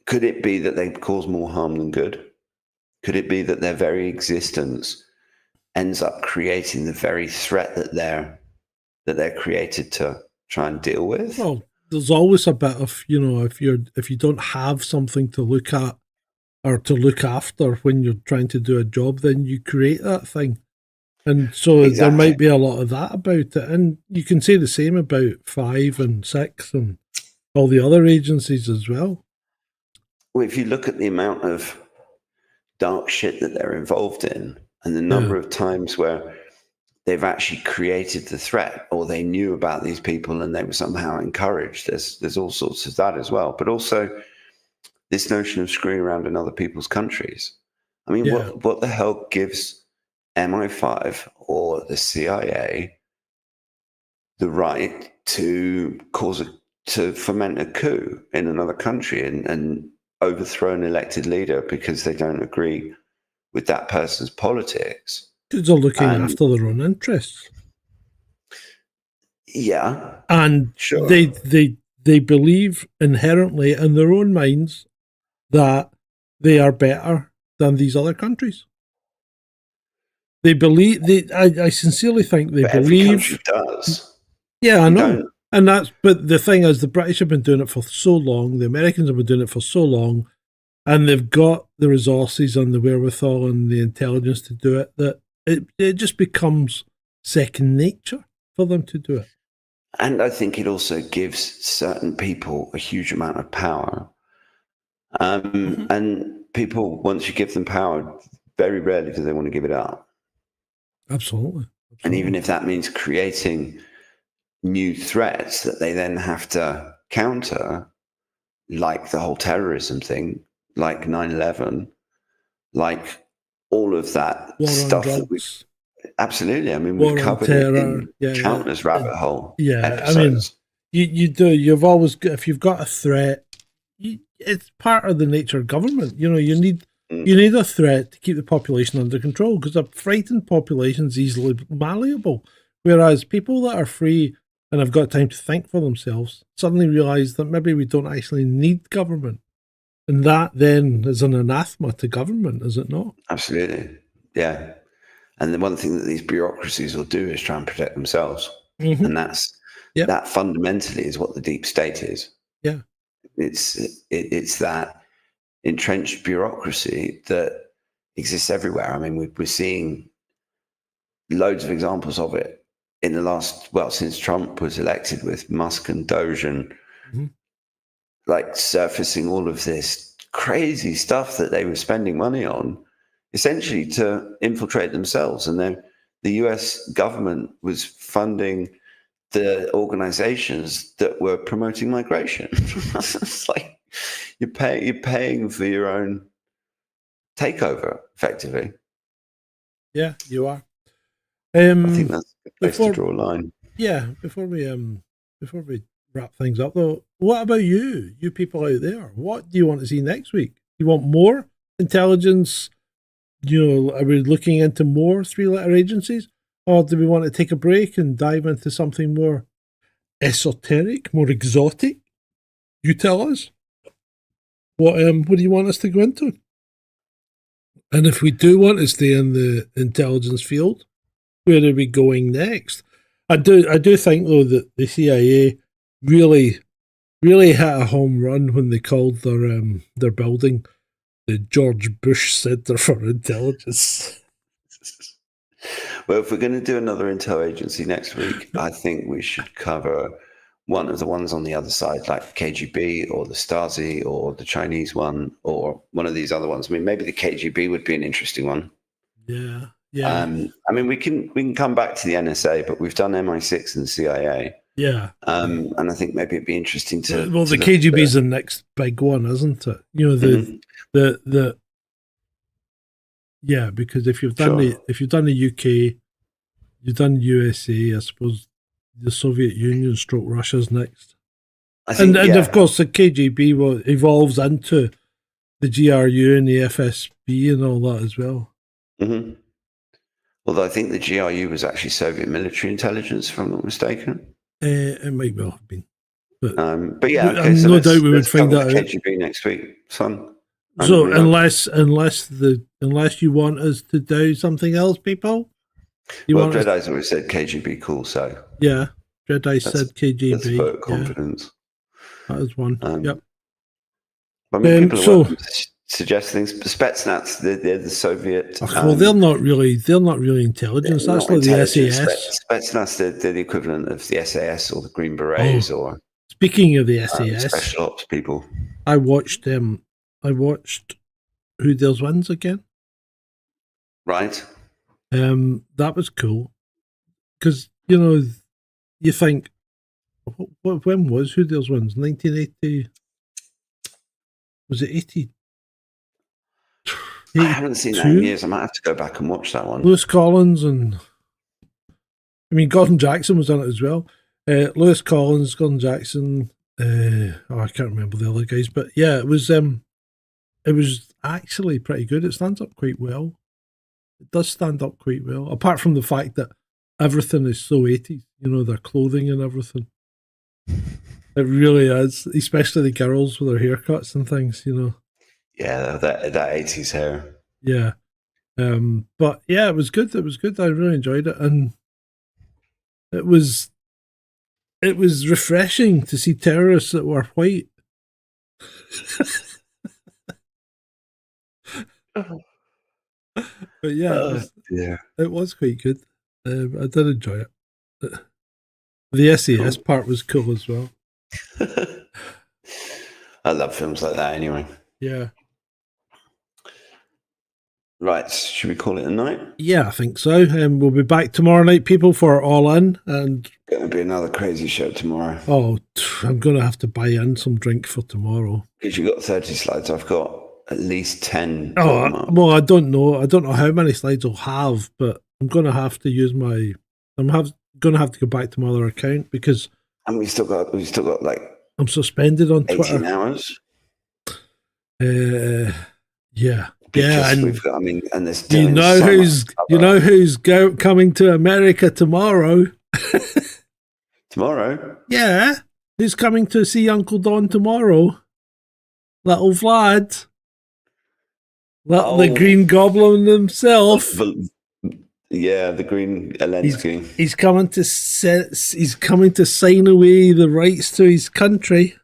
could it be that they cause more harm than good? Could it be that their very existence ends up creating the very threat that they're created to try and deal with? Well, there's always a bit of, if you don't have something to look at or to look after when you're trying to do a job, then you create that thing. And so There might be a lot of that about it. And you can say the same about 5 and 6 and all the other agencies as well. Well, if you look at the amount of dark shit that they're involved in and the number of times where they've actually created the threat, or they knew about these people and they were somehow encouraged, there's all sorts of that as well. But also this notion of screwing around in other people's countries. I mean, what the hell gives MI5 or the CIA the right to foment a coup in another country and overthrow an elected leader because they don't agree with that person's politics? Because they're looking after their own interests. Yeah. And sure. They believe inherently in their own minds that they are better than these other countries. They believe I sincerely think they believe. Every country does. Yeah, I know. But the thing is, the British have been doing it for so long, the Americans have been doing it for so long, and they've got the resources and the wherewithal and the intelligence to do it, that it just becomes second nature for them to do it. And I think it also gives certain people a huge amount of power. And people, once you give them power, very rarely do they want to give it up. Absolutely. And even if that means creating new threats that they then have to counter, like the whole terrorism thing, like 9/11, like all of that stuff that we absolutely. I mean, we've covered it in countless rabbit hole. Yeah, episodes. I mean, you do. You've always got, if you've got a threat, it's part of the nature of government. You need a threat to keep the population under control, because a frightened population is easily malleable. Whereas people that are free and have got time to think for themselves suddenly realise that maybe we don't actually need government. And that then is an anathema to government, is it not? Absolutely. Yeah. And the one thing that these bureaucracies will do is try and protect themselves. Mm-hmm. And that fundamentally is what the deep state is. Yeah. It's that entrenched bureaucracy that exists everywhere. I mean, we're seeing loads of examples of it in the last, since Trump was elected, with Musk and Doge and like surfacing all of this crazy stuff that they were spending money on, essentially to infiltrate themselves. And then the US government was funding the organizations that were promoting migration. It's like you're paying for your own takeover, effectively. Yeah, you are. I think that's a good place to draw a line. Yeah, before we wrap things up, though, what about you people out there? What do you want to see next week? You want more intelligence? Are we looking into more 3-letter agencies? Or do we want to take a break and dive into something more esoteric, more exotic? You tell us. What do you want us to go into? And if we do want to stay in the intelligence field, where are we going next? I do think though that the CIA really hit a home run when they called their building the George Bush Center for Intelligence. Well, if we're going to do another intel agency next week, I think we should cover one of the ones on the other side, like KGB or the Stasi or the Chinese one or one of these other ones. I mean, maybe the KGB would be an interesting one. Yeah. I mean, we can come back to the NSA, but we've done MI6 and CIA. Yeah. And I think maybe it'd be interesting to. Well, the KGB is the next big one, isn't it? You know, the yeah, because if you've done the UK, you've done USA, I suppose the Soviet Union / Russia's next. And of course the KGB evolves into the GRU and the FSB and all that as well. Mm-hmm. Although I think the GRU was actually Soviet military intelligence, if I'm not mistaken. It might well have been. But yeah, okay, so no doubt we would find that out. KGB next week, son. So unless you want us to do something else, people. Jedi's always said KGB cool, so yeah, Jedi said KGB. That's a vote of confidence. Yeah. That is one. Yep. I mean, people are welcome to suggest things. Spetsnaz, they're the Soviet. Well, they're not really intelligence. That's like the SAS. Spetsnaz, they're the equivalent of the SAS or the Green Berets. Or speaking of the SAS, special ops people. I watched Who Dares Wins again. Right. That was cool because you think, when was Who Dares Wins? 1980? Was it 80? I haven't seen that in years. I might have to go back and watch that one. Lewis Collins and Gordon Jackson was on it as well. Lewis Collins, Gordon Jackson. I can't remember the other guys, but yeah, it was actually pretty good. It stands up quite well. It does stand up quite well, apart from the fact that everything is so 80s. Their clothing and everything. It really is, especially the girls with their haircuts and things. Yeah, that 80s hair. Yeah. But yeah, it was good. It was good. I really enjoyed it. And it was refreshing to see terrorists that were white. But yeah, it was quite good. I did enjoy it. The SAS part was cool as well. I love films like that anyway. Yeah. Right, should we call it a night? Yeah, I think so. We'll be back tomorrow night, people, for All In. And going to be another crazy show tomorrow. Oh, I'm going to have to buy in some drink for tomorrow. Because you've got 30 slides. I've got at least 10. Well, I don't know. I don't know how many slides I'll have, but I'm going to have to use my... going to have to go back to my other account because... And we've still got like... I'm suspended on Twitter. 18 hours? Yeah. Because yeah, and we've got, and there's who's coming to America tomorrow? Tomorrow? Yeah, who's coming to see Uncle Don tomorrow? Little Vlad, the Green Goblin himself. Yeah, the Green Zelensky. He's coming to sign away the rights to his country.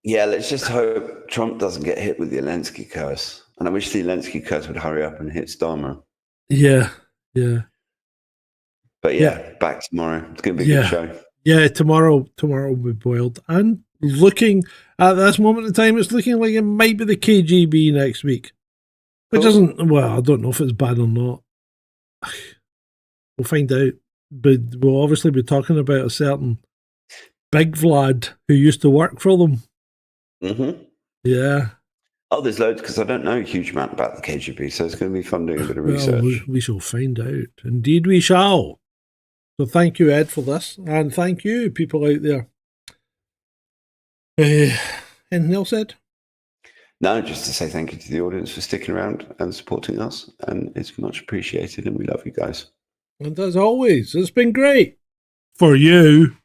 Yeah, let's just hope Trump doesn't get hit with the Zelensky curse. And I wish the Zelensky curse would hurry up and hit Starmer. Yeah. But yeah, back tomorrow. It's going to be a good show. Yeah, tomorrow will be boiled. And looking at this moment in time, it's looking like it might be the KGB next week. Which doesn't, well, I don't know if it's bad or not. We'll find out. But we'll obviously be talking about a certain Big Vlad who used to work for them. Mm-hmm. Yeah. Oh, there's loads because I don't know a huge amount about the KGB, so it's going to be fun doing a bit of research. Well, we shall find out. Indeed, we shall. So thank you, Ed, for this, and thank you, people out there. Anything else, Ed? No, just to say thank you to the audience for sticking around and supporting us, and it's much appreciated, and we love you guys. And as always, it's been great for you.